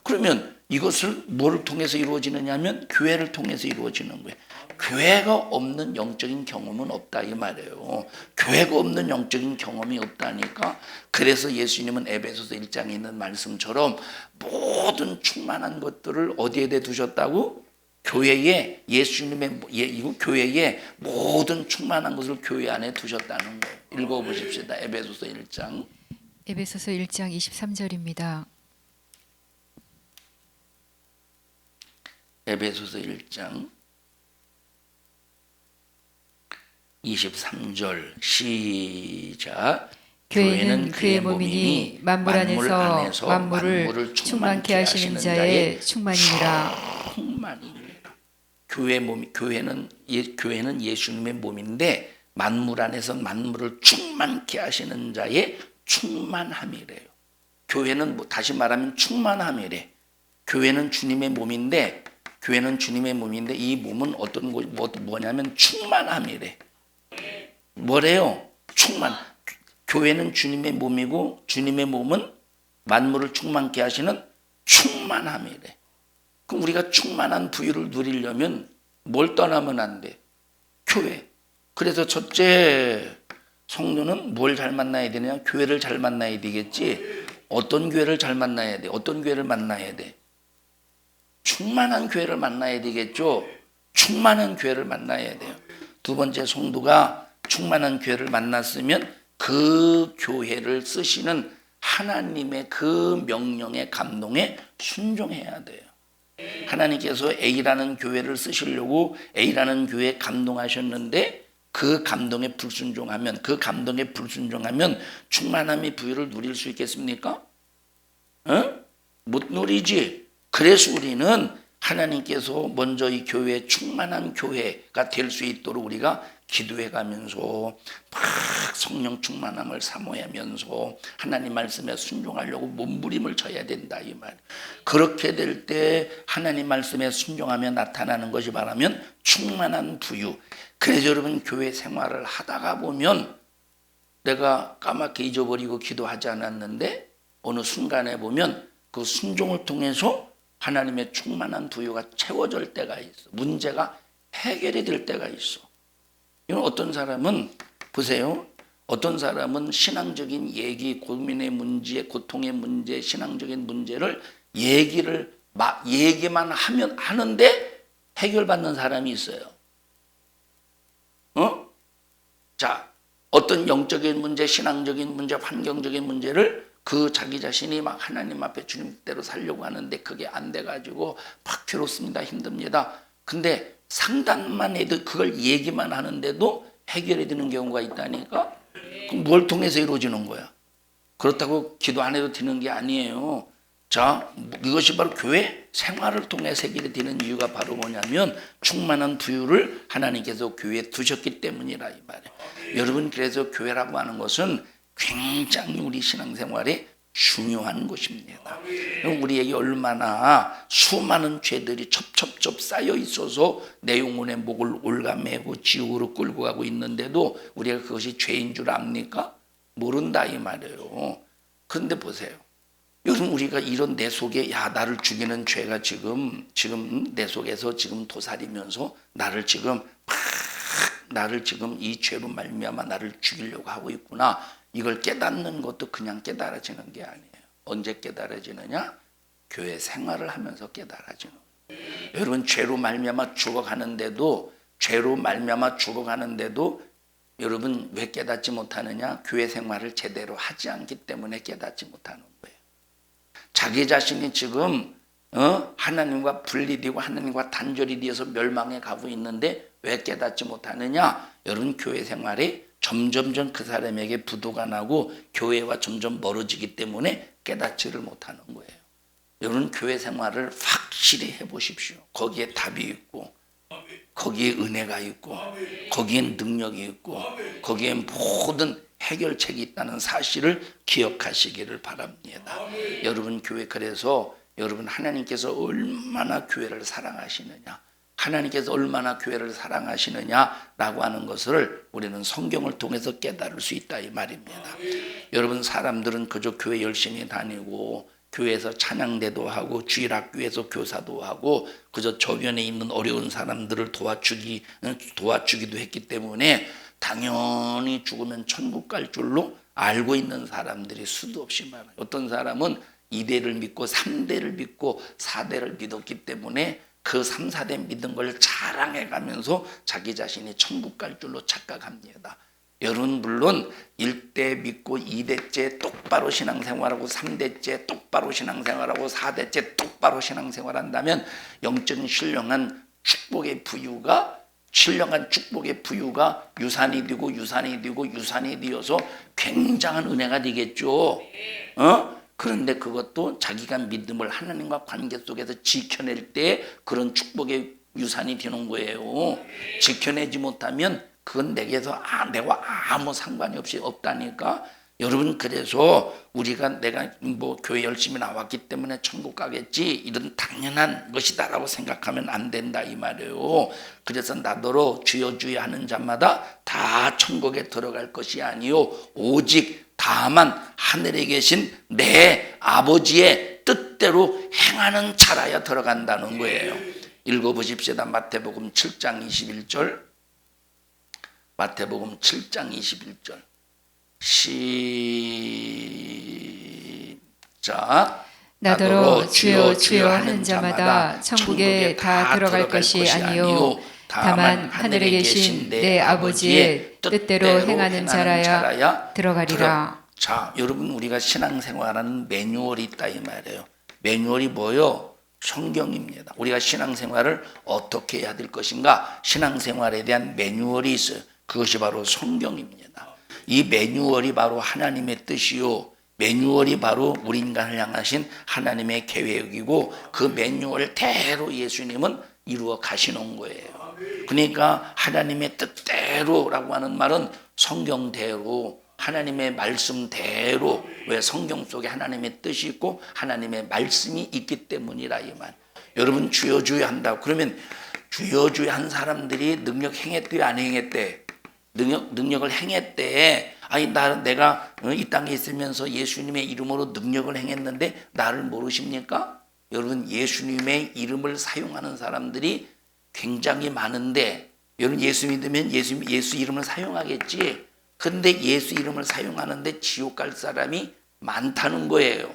그러면 이것을 뭐를 통해서 이루어지느냐 하면 교회를 통해서 이루어지는 거예요. 교회가 없는 영적인 경험은 없다 이 말이에요. 교회가 없는 영적인 경험이 없다니까. 그래서 예수님은 에베소서 1장에 있는 말씀처럼 모든 충만한 것들을 어디에 두셨다고? 교회에 교회에 모든 충만한 것을 교회 안에 두셨다는 거예요. 읽어보십시다. 에베소서 1장. 에베소서 1장 23절입니다. 에베소서 1장 23절 시작. 교회는 그의 몸이니 만물 안에서 만물을 충만케 하시는 자의 충만이니라. 교회는 예수님의 몸인데 만물 안에서 만물을 충만케 하시는 자의 충만함이래요. 교회는 다시 말하면 충만함이래. 교회는 주님의 몸인데 이 몸은 어떤 뭐냐면 충만함이래. 뭐래요? 교회는 주님의 몸이고 주님의 몸은 만물을 충만케 하시는 충만함이래. 그럼 우리가 충만한 부유를 누리려면 뭘 떠나면 안 돼? 교회. 그래서 첫째 성도는 뭘 잘 만나야 되냐? 교회를 잘 만나야 되겠지. 어떤 교회를 잘 만나야 돼? 어떤 교회를 만나야 돼? 충만한 교회를 만나야 되겠죠. 충만한 교회를 만나야 돼요. 두 번째 성도가 충만한 교회를 만났으면 그 교회를 쓰시는 하나님의 그 명령에 감동에 순종해야 돼요. 하나님께서 A라는 교회를 쓰시려고 A라는 교회에 감동하셨는데 그 감동에 불순종하면 충만함의 부유를 누릴 수 있겠습니까? 못 누리지. 그래서 우리는 하나님께서 먼저 이 교회 충만한 교회가 될 수 있도록 우리가 기도해 가면서 막 성령 충만함을 사모하면서 하나님 말씀에 순종하려고 몸부림을 쳐야 된다 이 말. 그렇게 될 때 하나님 말씀에 순종하며 나타나는 것이 바라면 충만한 부유. 그래서 여러분 교회 생활을 하다가 보면 내가 까맣게 잊어버리고 기도하지 않았는데 어느 순간에 보면 그 순종을 통해서 하나님의 충만한 부유가 채워질 때가 있어. 문제가 해결이 될 때가 있어. 이건 어떤 사람은 보세요. 어떤 사람은 신앙적인 얘기, 고민의 문제, 고통의 문제, 신앙적인 문제를 얘기만 하면 하는데 해결받는 사람이 있어요. 자, 어떤 영적인 문제, 신앙적인 문제, 환경적인 문제를 그 자기 자신이 막 하나님 앞에 주님대로 살려고 하는데 그게 안 돼가지고 막 괴롭습니다. 힘듭니다. 근데 상담만 해도 그걸 얘기만 하는데도 해결이 되는 경우가 있다니까? 그럼 뭘 통해서 이루어지는 거야? 그렇다고 기도 안 해도 되는 게 아니에요. 자, 이것이 바로 교회 생활을 통해서 해결이 되는 이유가 바로 뭐냐면 충만한 부유를 하나님께서 교회에 두셨기 때문이라 이 말이에요. 여러분, 그래서 교회라고 하는 것은 굉장히 우리 신앙생활에 중요한 곳입니다. 우리에게 얼마나 수많은 죄들이 첩첩첩 쌓여 있어서 내 영혼의 목을 올가매고 지옥으로 끌고 가고 있는데도 우리가 그것이 죄인 줄 압니까? 모른다 이 말이에요. 그런데 보세요. 여러분, 우리가 이런 내 속에 나를 죽이는 죄가 지금 내 속에서 지금 도사리면서 나를 지금 이 죄로 말미암아 나를 죽이려고 하고 있구나. 이걸 깨닫는 것도 그냥 깨달아지는 게 아니에요. 언제 깨달아지느냐? 교회 생활을 하면서 깨달아지는 거예요. 여러분, 죄로 말미암아 죽어가는데도 여러분 왜 깨닫지 못하느냐? 교회 생활을 제대로 하지 않기 때문에 깨닫지 못하는 거예요. 자기 자신이 지금 하나님과 분리되고 하나님과 단절이 되어서 멸망에 가고 있는데 왜 깨닫지 못하느냐? 여러분, 교회 생활에 점점점 그 사람에게 부도가 나고 교회와 점점 멀어지기 때문에 깨닫지를 못하는 거예요. 여러분, 교회 생활을 확실히 해보십시오. 거기에 답이 있고 거기에 은혜가 있고 거기엔 능력이 있고 거기에 모든 해결책이 있다는 사실을 기억하시기를 바랍니다. 여러분, 교회, 그래서 여러분, 하나님께서 얼마나 교회를 사랑하시느냐, 하나님께서 얼마나 교회를 사랑하시느냐라고 하는 것을 우리는 성경을 통해서 깨달을 수 있다 이 말입니다. 여러분, 사람들은 그저 교회 열심히 다니고 교회에서 찬양대도 하고 주일학교에서 교사도 하고 그저 저변에 있는 어려운 사람들을 도와주기도 했기 때문에 당연히 죽으면 천국 갈 줄로 알고 있는 사람들이 수도 없이 많아요. 어떤 사람은 2대를 믿고 3대를 믿고 4대를 믿었기 때문에 그 3, 4대 믿은 걸 자랑해가면서 자기 자신이 천국 갈 줄로 착각합니다. 여러분, 물론 1대 믿고 2대째 똑바로 신앙생활하고 3대째 똑바로 신앙생활하고 4대째 똑바로 신앙생활한다면 영적인 신령한 축복의 부유가 유산이 되어서 굉장한 은혜가 되겠죠. 그런데 그것도 자기가 믿음을 하나님과 관계 속에서 지켜낼 때 그런 축복의 유산이 되는 거예요. 지켜내지 못하면 그건 내가 아무 상관이 없다니까. 여러분, 그래서 내가 교회 열심히 나왔기 때문에 천국 가겠지, 이런 당연한 것이다라고 생각하면 안 된다 이 말이에요. 그래서 나더러 주여 주여 하는 자마다 다 천국에 들어갈 것이 아니요 오직 다만 하늘에 계신 내 아버지의 뜻대로 행하는 자라야 들어간다는 거예요. 읽어보십시다. 마태복음 7장 21절. 마태복음 7장 21절. 시작. 나더러 주여 주여 하는 자마다 천국에 다 들어갈 것이 아니요 다만 하늘에 계신 내 아버지의 뜻대로 행하는 자라야 들어가리라. 자, 여러분, 우리가 신앙생활하는 매뉴얼이 있다 이 말이에요. 매뉴얼이 뭐요? 성경입니다. 우리가 신앙생활을 어떻게 해야 될 것인가? 신앙생활에 대한 매뉴얼이 있어요. 그것이 바로 성경입니다. 이 매뉴얼이 바로 하나님의 뜻이요, 매뉴얼이 바로 우리 인간을 향하신 하나님의 계획이고 그 매뉴얼대로 예수님은 이루어 가시는 거예요. 그러니까 하나님의 뜻대로라고 하는 말은 성경대로, 하나님의 말씀대로. 왜? 성경 속에 하나님의 뜻이 있고 하나님의 말씀이 있기 때문이라 이 말. 여러분, 주여 주여 한다고 그러면 주여 주여 한 사람들이 능력 행했대요, 안 행했대? 능력을 행했대. 아니 내가 이 땅에 있으면서 예수님의 이름으로 능력을 행했는데 나를 모르십니까? 여러분 예수님의 이름을 사용하는 사람들이 굉장히 많은데 여러분 예수 믿으면 예수 이름을 사용하겠지. 그런데 예수 이름을 사용하는데 지옥 갈 사람이 많다는 거예요.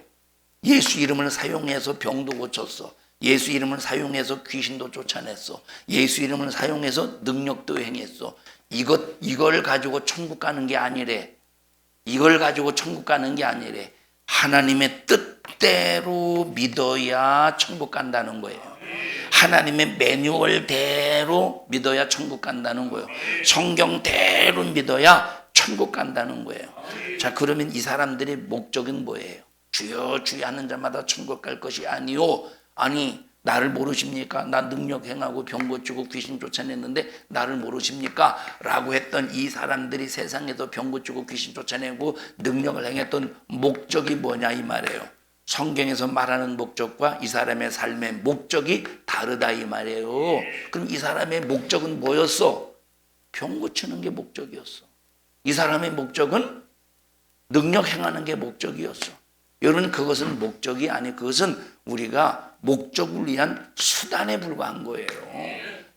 예수 이름을 사용해서 병도 고쳤어. 예수 이름을 사용해서 귀신도 쫓아냈어. 예수 이름을 사용해서 능력도 행했어. 이걸 가지고 천국 가는 게 아니래. 이걸 가지고 천국 가는 게 아니래. 하나님의 뜻대로 믿어야 천국 간다는 거예요. 하나님의 매뉴얼대로 믿어야 천국 간다는 거예요. 성경대로 믿어야 천국 간다는 거예요. 자, 그러면 이 사람들의 목적은 뭐예요? 주여 주여 하는 자마다 천국 갈 것이 아니요. 아니 나를 모르십니까? 나 능력 행하고 병 고치고 귀신 쫓아냈는데 나를 모르십니까? 라고 했던 이 사람들이 세상에서 병 고치고 귀신 쫓아내고 능력을 행했던 목적이 뭐냐 이 말이에요. 성경에서 말하는 목적과 이 사람의 삶의 목적이 다르다 이 말이에요. 그럼 이 사람의 목적은 뭐였어? 병 고치는 게 목적이었어. 이 사람의 목적은 능력 행하는 게 목적이었어. 여러분 그것은 목적이 아니 그것은 우리가 목적을 위한 수단에 불과한 거예요.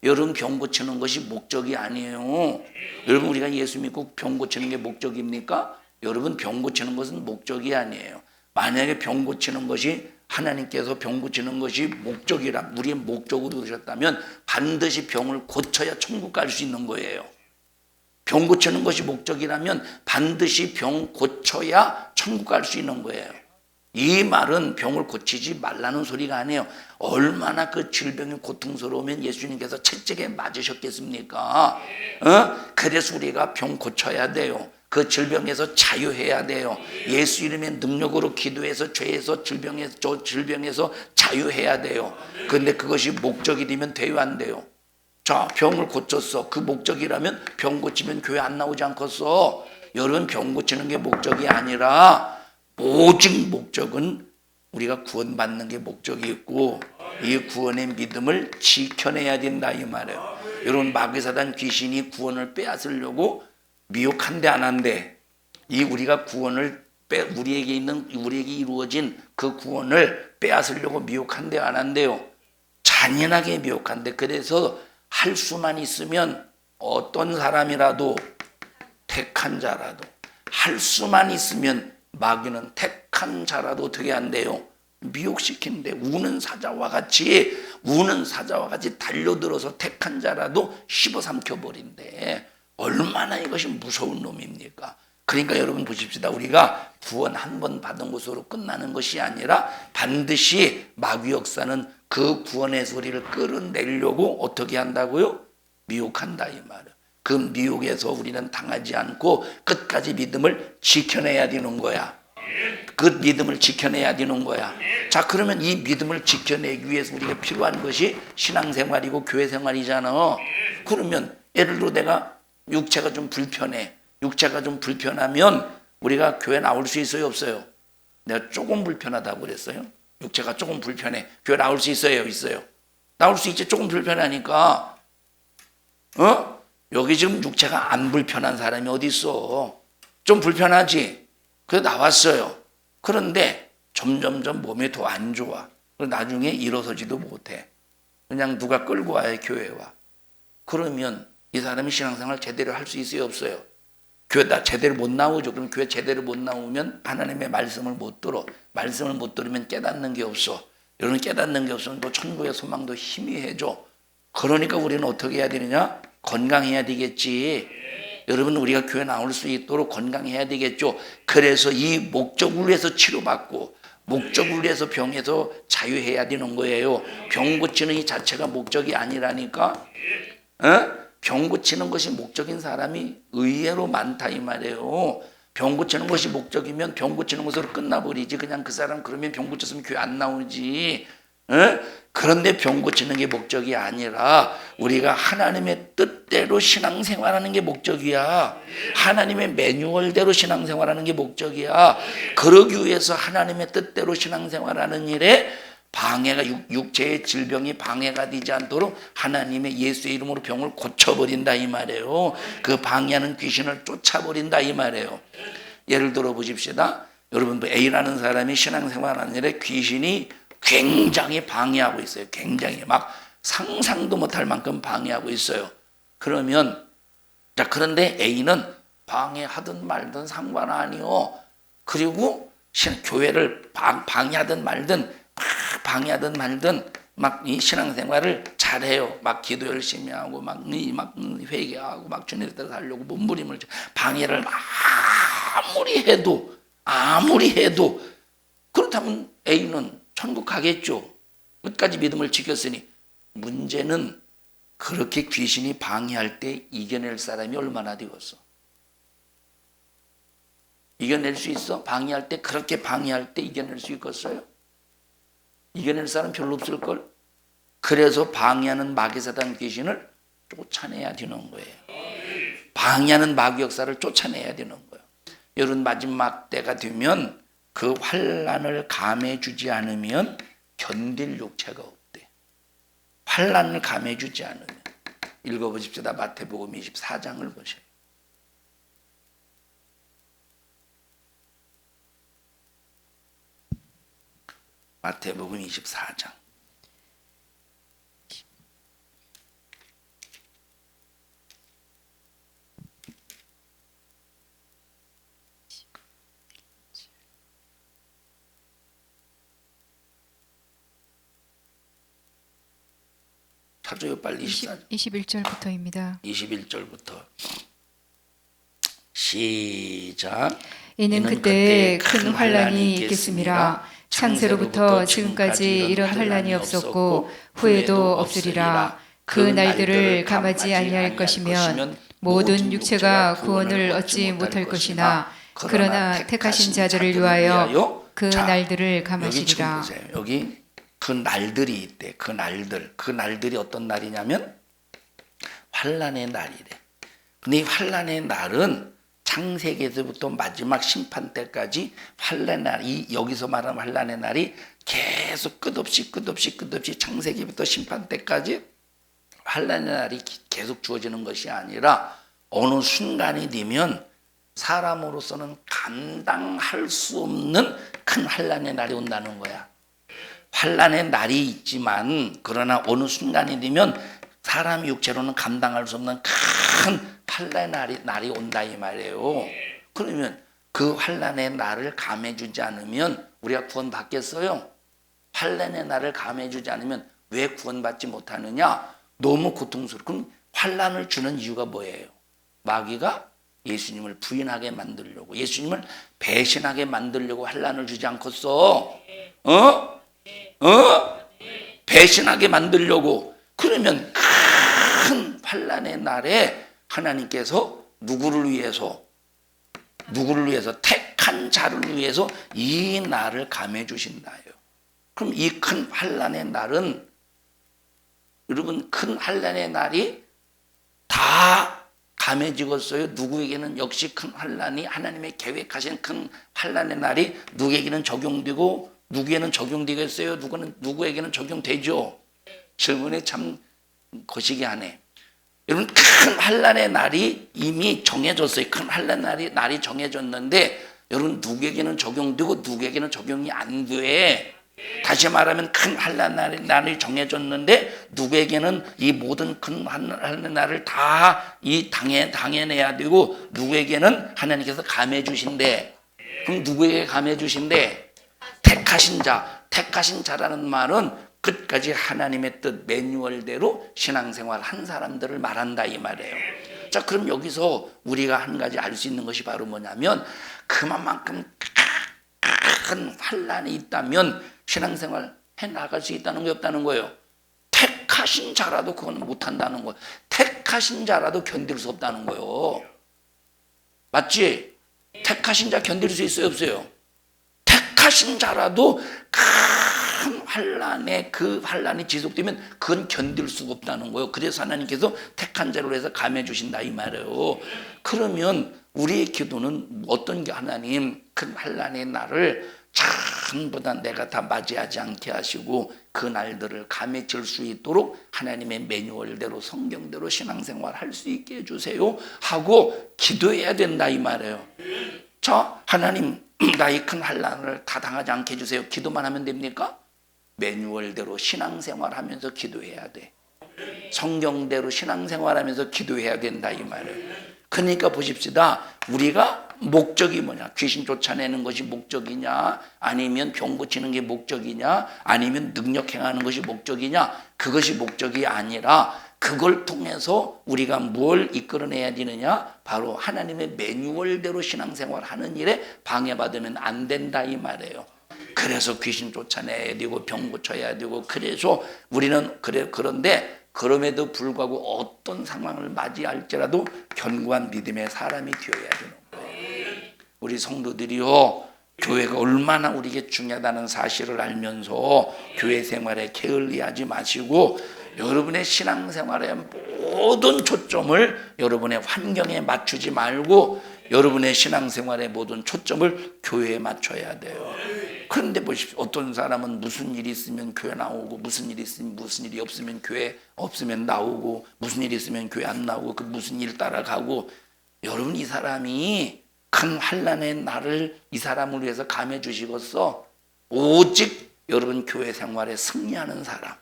여러분 병 고치는 것이 목적이 아니에요. 여러분 우리가 예수 믿고 병 고치는 게 목적입니까? 여러분 병 고치는 것은 목적이 아니에요. 만약에 병 고치는 것이 하나님께서 병 고치는 것이 목적이라 우리의 목적으로 두셨다면 반드시 병을 고쳐야 천국 갈 수 있는 거예요. 병 고치는 것이 목적이라면 반드시 병 고쳐야 천국 갈 수 있는 거예요. 이 말은 병을 고치지 말라는 소리가 아니에요. 얼마나 그 질병이 고통스러우면 예수님께서 채찍에 맞으셨겠습니까? 그래서 우리가 병 고쳐야 돼요. 그 질병에서 자유해야 돼요. 예수 이름의 능력으로 기도해서 죄에서 질병에서 자유해야 돼요. 그런데 그것이 목적이 되면 돼요 안 돼요? 자, 병을 고쳤어. 그 목적이라면 병 고치면 교회 안 나오지 않겠어? 여러분 병 고치는 게 목적이 아니라 오직 목적은 우리가 구원받는 게 목적이 있고 이 구원의 믿음을 지켜내야 된다 이 말이에요. 여러분 마귀사단 귀신이 구원을 빼앗으려고 미혹한데 안 한데 이 우리가 구원을 우리에게 이루어진 그 구원을 빼앗으려고 미혹한데 안 한대요. 잔인하게 미혹한데 그래서 할 수만 있으면 어떤 사람이라도 택한 자라도 할 수만 있으면 마귀는 택한 자라도 어떻게 한대요? 미혹시키는데 우는 사자와 같이 달려들어서 택한 자라도 씹어삼켜버린대. 얼마나 이것이 무서운 놈입니까? 그러니까 여러분 보십시다. 우리가 구원 한 번 받은 것으로 끝나는 것이 아니라 반드시 마귀 역사는 그 구원의 소리를 끌어내려고 어떻게 한다고요? 미혹한다 이 말이에요. 그 미혹에서 우리는 당하지 않고 끝까지 믿음을 지켜내야 되는 거야. 그 믿음을 지켜내야 되는 거야. 자, 그러면 이 믿음을 지켜내기 위해서 우리가 필요한 것이 신앙생활이고 교회생활이잖아. 그러면 예를 들어 내가 육체가 좀 불편해. 육체가 좀 불편하면 우리가 교회 나올 수 있어요 없어요? 내가 조금 불편하다고 그랬어요. 육체가 조금 불편해. 교회 나올 수 있어요 있어요? 나올 수 있지. 조금 불편하니까 여기 지금 육체가 안 불편한 사람이 어디 있어? 좀 불편하지? 그래서 나왔어요. 그런데 점점점 몸이 더 안 좋아. 그리고 나중에 일어서지도 못해. 그냥 누가 끌고 와요 교회 와. 그러면 이 사람이 신앙생활 제대로 할 수 있어요 없어요? 교회 다 제대로 못 나오죠. 그럼 교회 제대로 못 나오면 하나님의 말씀을 못 들어. 말씀을 못 들으면 깨닫는 게 없어. 여러분 깨닫는 게 없으면 또 천국의 소망도 희미해져. 그러니까 우리는 어떻게 해야 되느냐? 건강해야 되겠지. 여러분 우리가 교회 나올 수 있도록 건강해야 되겠죠. 그래서 이 목적을 위해서 치료받고 목적을 위해서 병에서 자유해야 되는 거예요. 병 고치는 이 자체가 목적이 아니라니까. 병 고치는 것이 목적인 사람이 의외로 많다 이 말이에요. 병 고치는 것이 목적이면 병 고치는 것으로 끝나버리지. 그냥 그 사람 그러면 병 고쳤으면 교회 안 나오지. 그런데 병 고치는 게 목적이 아니라 우리가 하나님의 뜻대로 신앙생활하는 게 목적이야. 하나님의 매뉴얼대로 신앙생활하는 게 목적이야. 그러기 위해서 하나님의 뜻대로 신앙생활하는 일에 방해가 육체의 질병이 방해가 되지 않도록 하나님의 예수의 이름으로 병을 고쳐버린다 이 말이에요. 그 방해하는 귀신을 쫓아버린다 이 말이에요. 예를 들어 보십시다. 여러분 A라는 사람이 신앙생활하는 일에 귀신이 굉장히 방해하고 있어요. 굉장히 막 상상도 못할 만큼 방해하고 있어요. 그러면 자 그런데 A는 방해하든 말든 상관 아니요. 그리고 교회를 방해하든 말든 방해하든 말든 막 이 신앙생활을 잘해요. 막 기도 열심히 하고 막 회개하고 막 주님 뜻대로 살려고 몸부림을 방해를 아무리 해도 그렇다면 A는 천국 가겠죠. 끝까지 믿음을 지켰으니 문제는 그렇게 귀신이 방해할 때 이겨낼 사람이 얼마나 되었어? 이겨낼 수 있어? 방해할 때 그렇게 방해할 때 이겨낼 수 있겠어요? 이겨낼 사람 별로 없을걸? 그래서 방해하는 마귀사단 귀신을 쫓아내야 되는 거예요. 방해하는 마귀 역사를 쫓아내야 되는 거예요. 여러분 마지막 때가 되면 그 환난을 감해주지 않으면 견딜 육체가 없대. 환난을 감해주지 않으면. 읽어보십시다. 마태복음 24장을 보세요. 마태복음 24장. 찾아요 빨리. 21절부터입니다. 21절부터 시작. 이는 그때 큰 환난이 있겠음이라. 창세로부터 지금까지 이런 환난이 없었고 후에도 없으리라. 그 날들을 감하지 아니할 것이면 모든 육체가 구원을 얻지 못할 것이나 그러나 택하신 자들을 위하여 그 날들을 감하시리라. 여기 그 날들이 있대. 그 날들이 어떤 날이냐면 환난의 날이래. 근데 이 환난의 날은 창세기에서부터 마지막 심판 때까지 환난의 날이, 여기서 말하는 환난의 날이 계속 끝없이 창세기부터 심판 때까지 환난의 날이 계속 주어지는 것이 아니라 어느 순간이 되면 사람으로서는 감당할 수 없는 큰 환난의 날이 온다는 거야. 환난의 날이 있지만 그러나 어느 순간이 되면 사람 육체로는 감당할 수 없는 큰 환난의 날이 온다 이 말이에요. 그러면 그 환난의 날을 감해주지 않으면 우리가 구원받겠어요? 환난의 날을 감해주지 않으면 왜 구원받지 못하느냐? 너무 고통스러워. 그럼 환난을 주는 이유가 뭐예요? 마귀가 예수님을 부인하게 만들려고, 예수님을 배신하게 만들려고 환난을 주지 않겠어? 배신하게 만들려고. 그러면 큰 환난의 날에 하나님께서 누구를 위해서 택한 자를 위해서 이 날을 감해 주신다요. 그럼 이 큰 환난의 날은, 여러분 큰 환난의 날이 다 감해지겠어요? 누구에게는 역시 큰 환난이, 하나님의 계획하신 큰 환난의 날이 누구에게는 적용되고 누구에게는 적용되겠어요? 누구에게는 적용되죠? 질문이 참 거시기 하네. 여러분 큰 환난의 날이 이미 정해졌어요. 큰 환난의 날이 정해졌는데 여러분 누구에게는 적용되고 누구에게는 적용이 안 돼. 다시 말하면 큰 환난의 날이 정해졌는데 누구에게는 이 모든 큰 환난의 날을 다 당해내야 되고 누구에게는 하나님께서 감해 주신대. 그럼 누구에게 감해 주신대? 택하신 자. 택하신 자라는 말은 끝까지 하나님의 뜻 매뉴얼대로 신앙생활 한 사람들을 말한다 이 말이에요. 자, 그럼 여기서 우리가 한 가지 알 수 있는 것이 바로 뭐냐면 그만큼 큰 환난이 있다면 신앙생활 해나갈 수 있다는 게 없다는 거예요. 택하신 자라도 그건 못한다는 거예요. 택하신 자라도 견딜 수 없다는 거예요. 맞지? 택하신 자 견딜 수 있어요 없어요? 택하신 자라도 큰 환난에 그 환난이 지속되면 그건 견딜 수가 없다는 거예요. 그래서 하나님께서 택한 자로 해서 감해 주신다 이 말이에요. 그러면 우리의 기도는 어떤 게 하나님 큰 환난의 날을 잘 전부 다 내가 다 맞이하지 않게 하시고 그 날들을 감해질 수 있도록 하나님의 매뉴얼대로 성경대로 신앙생활 할 수 있게 해주세요 하고 기도해야 된다 이 말이에요. 자, 하나님 나의 큰 환난을 다 당하지 않게 해주세요. 기도만 하면 됩니까? 매뉴얼대로 신앙생활하면서 기도해야 돼. 성경대로 신앙생활하면서 기도해야 된다 이 말이에요. 그러니까 보십시다. 우리가 목적이 뭐냐? 귀신 쫓아내는 것이 목적이냐? 아니면 병 고치는 게 목적이냐? 아니면 능력 행하는 것이 목적이냐? 그것이 목적이 아니라 그걸 통해서 우리가 뭘 이끌어내야 되느냐? 바로 하나님의 매뉴얼대로 신앙생활하는 일에 방해받으면 안 된다 이 말이에요. 그래서 귀신 쫓아내야 되고 병 고쳐야 되고 그래서 우리는 그런데 그럼에도 불구하고 어떤 상황을 맞이할지라도 견고한 믿음의 사람이 되어야 되는 거예요. 우리 성도들이요, 교회가 얼마나 우리에게 중요하다는 사실을 알면서 교회 생활에 게을리하지 마시고 여러분의 신앙생활의 모든 초점을 여러분의 환경에 맞추지 말고 여러분의 신앙생활의 모든 초점을 교회에 맞춰야 돼요. 그런데 보십시오. 어떤 사람은 무슨 일이 있으면 교회 나오고 무슨 일이 있으면 무슨 일이 없으면 교회 없으면 나오고 무슨 일이 있으면 교회 안 나오고 그 무슨 일 따라가고 여러분 이 사람이 큰 환난의 날을 이 사람을 위해서 감해 주시겠어? 오직 여러분 교회 생활에 승리하는 사람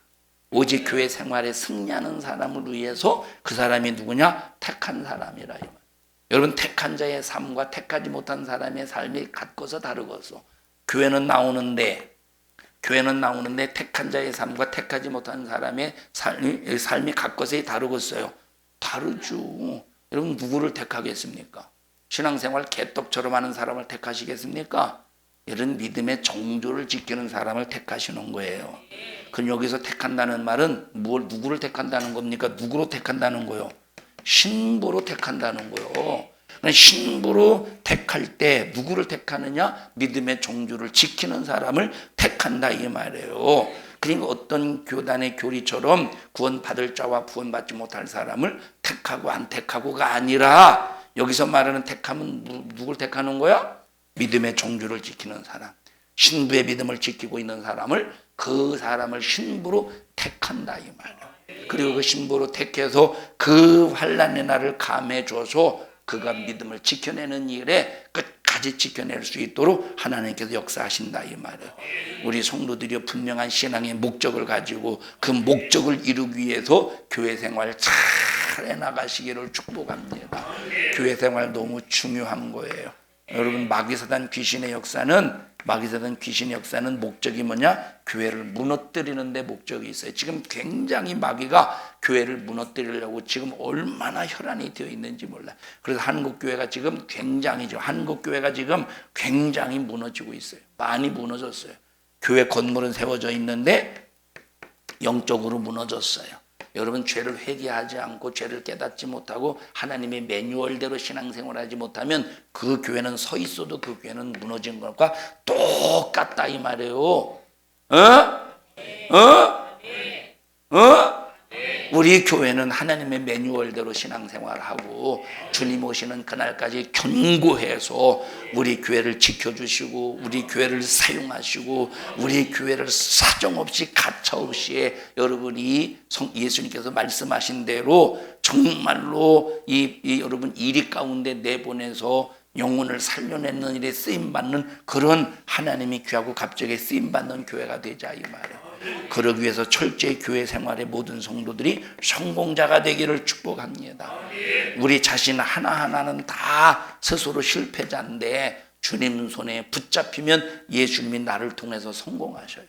오직 교회 생활에 승리하는 사람을 위해서 그 사람이 누구냐? 택한 사람이라 이 말. 여러분 택한 자의 삶과 택하지 못한 사람의 삶이 같고서 다르고서 교회는 나오는데 택한 자의 삶과 택하지 못한 사람의 삶이 같고서 다르겠어요. 다르죠. 여러분 누구를 택하겠습니까? 신앙생활 개떡처럼 하는 사람을 택하시겠습니까? 이런 믿음의 정조를 지키는 사람을 택하시는 거예요. 그럼 여기서 택한다는 말은 누구를 택한다는 겁니까? 누구로 택한다는 거요? 신부로 택한다는 거요. 신부로 택할 때 누구를 택하느냐? 믿음의 종주를 지키는 사람을 택한다 이 말이에요. 그러니까 어떤 교단의 교리처럼 구원받을 자와 구원받지 못할 사람을 택하고 안 택하고가 아니라 여기서 말하는 택함은 누구를 택하는 거야? 믿음의 종주를 지키는 사람, 신부의 믿음을 지키고 있는 사람을 그 사람을 신부로 택한다 이 말이에요. 그리고 그 신부로 택해서 그 환난의 날을 감해줘서 그가 믿음을 지켜내는 일에 끝까지 지켜낼 수 있도록 하나님께서 역사하신다 이 말이에요. 우리 성도들이 분명한 신앙의 목적을 가지고 그 목적을 이루기 위해서 교회 생활 잘 해나가시기를 축복합니다. 교회 생활 너무 중요한 거예요. 여러분 마귀사단 귀신의 역사는 목적이 뭐냐? 교회를 무너뜨리는 데 목적이 있어요. 지금 굉장히 마귀가 교회를 무너뜨리려고 지금 얼마나 혈안이 되어 있는지 몰라요. 그래서 한국교회가 지금 굉장히 무너지고 있어요. 많이 무너졌어요. 교회 건물은 세워져 있는데 영적으로 무너졌어요. 여러분 죄를 회개하지 않고 죄를 깨닫지 못하고 하나님의 매뉴얼대로 신앙생활하지 못하면 그 교회는 서 있어도 그 교회는 무너진 것과 똑같다 이 말이에요. 우리 교회는 하나님의 매뉴얼대로 신앙생활하고 주님 오시는 그날까지 견고해서 우리 교회를 지켜주시고 우리 교회를 사용하시고 우리 교회를 사정없이 가차없이 여러분이 예수님께서 말씀하신 대로 정말로 이 여러분 이리 가운데 내보내서 영혼을 살려내는 일에 쓰임받는 그런 하나님이 귀하고 갑자기 쓰임받는 교회가 되자 이 말이에요. 그러기 위해서 철저히 교회 생활의 모든 성도들이 성공자가 되기를 축복합니다. 우리 자신 하나하나는 다 스스로 실패자인데 주님 손에 붙잡히면 예수님이 나를 통해서 성공하셔요.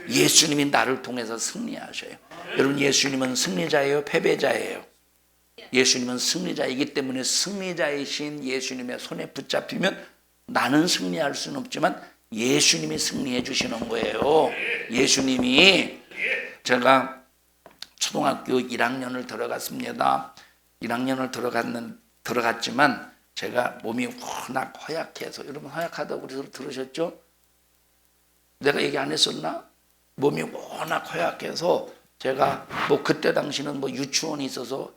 예수님이 나를 통해서 승리하셔요. 여러분 예수님은 승리자예요? 패배자예요? 예수님은 승리자이기 때문에 승리자이신 예수님의 손에 붙잡히면 나는 승리할 수는 없지만 예수님이 승리해 주시는 거예요. 예수님이 제가 초등학교 1학년을 들어갔습니다. 1학년을 들어갔지만 제가 몸이 워낙 허약해서 여러분 허약하다고 들으셨죠? 내가 얘기 안 했었나? 몸이 워낙 허약해서 제가 뭐 그때 당시는 뭐 유치원이 있어서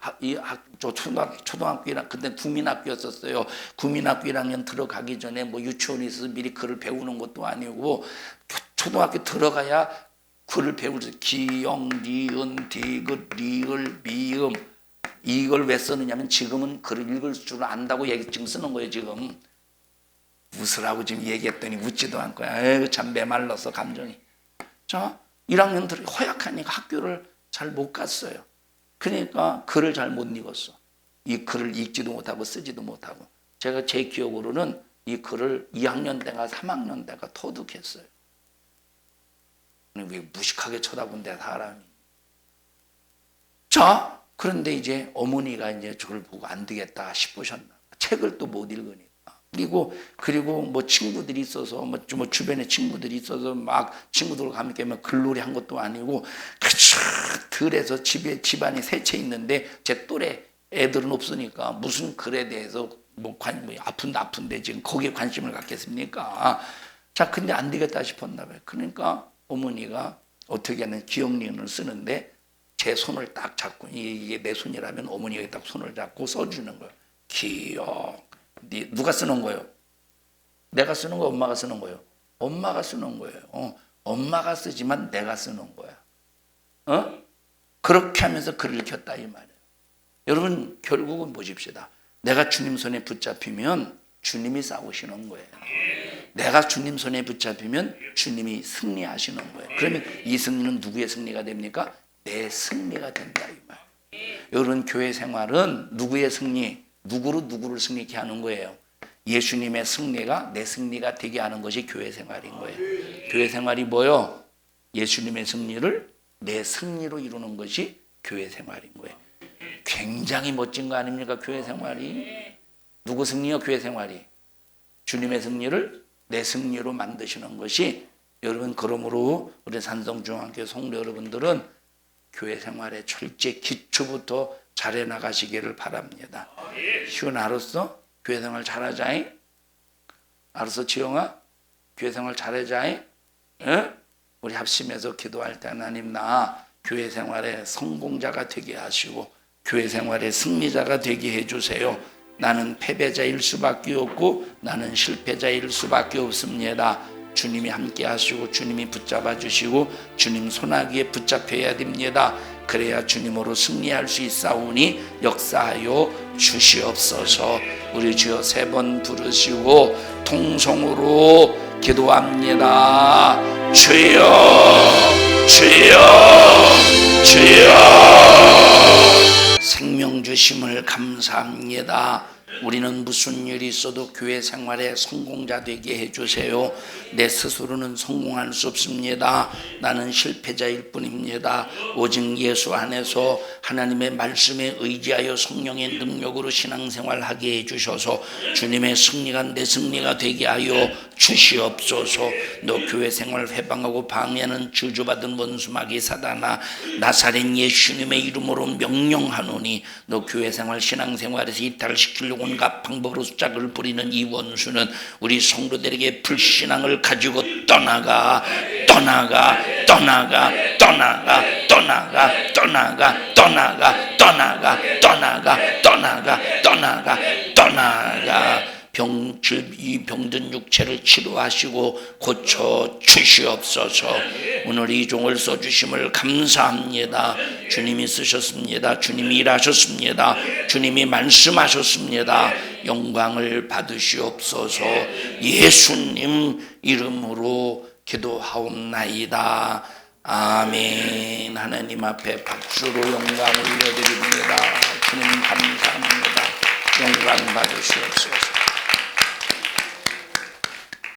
초등학교랑 그때 국민학교였었어요. 국민학교 1학년 들어가기 전에 뭐 유치원이 있어서 미리 글을 배우는 것도 아니고 초등학교 들어가야 글을 배울 수 기영, 니은, 디귿, 리을, 미음 이걸 왜 쓰느냐면 지금은 글을 읽을 줄 안다고 지금 쓰는 거예요. 지금 웃으라고 지금 얘기했더니 웃지도 않고 에휴 참 메말랐어 감정이. 자 1학년들이 허약하니까 학교를 잘 못 갔어요. 그러니까 글을 잘 못 읽었어. 이 글을 읽지도 못하고 쓰지도 못하고. 제가 제 기억으로는 이 글을 2학년 때가 3학년 때가 터득했어요. 왜 무식하게 쳐다본대 사람이. 자 그런데 이제 어머니가 이제 저걸 보고 안 되겠다 싶으셨나. 책을 또 못 읽으니까. 그리고 뭐 친구들이 있어서 뭐 주변에 친구들이 있어서 막 친구들과 함께 글놀이 한 것도 아니고 들에서 집안이 세 채 있는데 제 또래 애들은 없으니까 무슨 글에 대해서 뭐 아픈데 지금 거기에 관심을 갖겠습니까? 자 근데 안 되겠다 싶었나 봐요. 그러니까 어머니가 어떻게 하는 기억니은을 쓰는데 제 손을 딱 잡고 이게 내 손이라면 어머니가 딱 손을 잡고 써주는 거예요. 기억. 누가 쓰는 거예요? 내가 쓰는 거예요? 엄마가 쓰는 거예요? 엄마가 쓰는 거예요. 엄마가 쓰지만 내가 쓰는 거야. 그렇게 하면서 글을 읽혔다 이 말이에요. 여러분 결국은 보십시다. 내가 주님 손에 붙잡히면 주님이 싸우시는 거예요. 내가 주님 손에 붙잡히면 주님이 승리하시는 거예요. 그러면 이 승리는 누구의 승리가 됩니까? 내 승리가 된다 이 말이에요. 여러분 교회 생활은 누구의 승리? 누구를 승리케 하는 거예요. 예수님의 승리가 내 승리가 되게 하는 것이 교회 생활인 거예요. 교회 생활이 뭐요? 예수님의 승리를 내 승리로 이루는 것이 교회 생활인 거예요. 굉장히 멋진 거 아닙니까? 교회 생활이. 누구 승리요? 교회 생활이. 주님의 승리를 내 승리로 만드시는 것이. 여러분 그러므로 우리 산성중앙교회 성도 여러분들은 교회 생활의 철저히 기초부터 잘해 나가시기를 바랍니다. 희훈 알았어? 교회 생활 잘하자잉? 알았어 지영아? 교회 생활 잘하자잉? 응? 우리 합심해서 기도할 때 하나님 나 교회 생활의 성공자가 되게 하시고 교회 생활의 승리자가 되게 해주세요. 나는 패배자일 수밖에 없고 나는 실패자일 수밖에 없습니다. 주님이 함께 하시고 주님이 붙잡아 주시고 주님 손아귀에 붙잡혀야 됩니다. 그래야 주님으로 승리할 수 있사오니 역사하여 주시옵소서. 우리 주여 3번 부르시고 통성으로 기도합니다. 주여 주여 주여 생명 주심을 감사합니다. 우리는 무슨 일이 있어도 교회 생활에 성공자 되게 해주세요. 내 스스로는 성공할 수 없습니다. 나는 실패자일 뿐입니다. 오직 예수 안에서 하나님의 말씀에 의지하여 성령의 능력으로 신앙생활하게 해주셔서 주님의 승리가 내 승리가 되게 하여 주시옵소서. 너 교회 생활 회방하고 방해하는 저주받은 원수마귀 사단아 나사렛 예수님의 이름으로 명령하노니 너 교회 생활 신앙생활에서 이탈시키려고 온갖 방법으로 짝을 부리는 이 원수는 우리 성도들에게 불신앙을 가지고 떠나가 이 병든 육체를 치료하시고 고쳐 주시옵소서. 오늘 이 종을 써주심을 감사합니다. 주님이 쓰셨습니다. 주님이 일하셨습니다. 주님이 말씀하셨습니다. 영광을 받으시옵소서. 예수님 이름으로 기도하옵나이다. 아멘. 하나님 앞에 박수로 영광을 올려드립니다. 주님 감사합니다. 영광 받으시옵소서.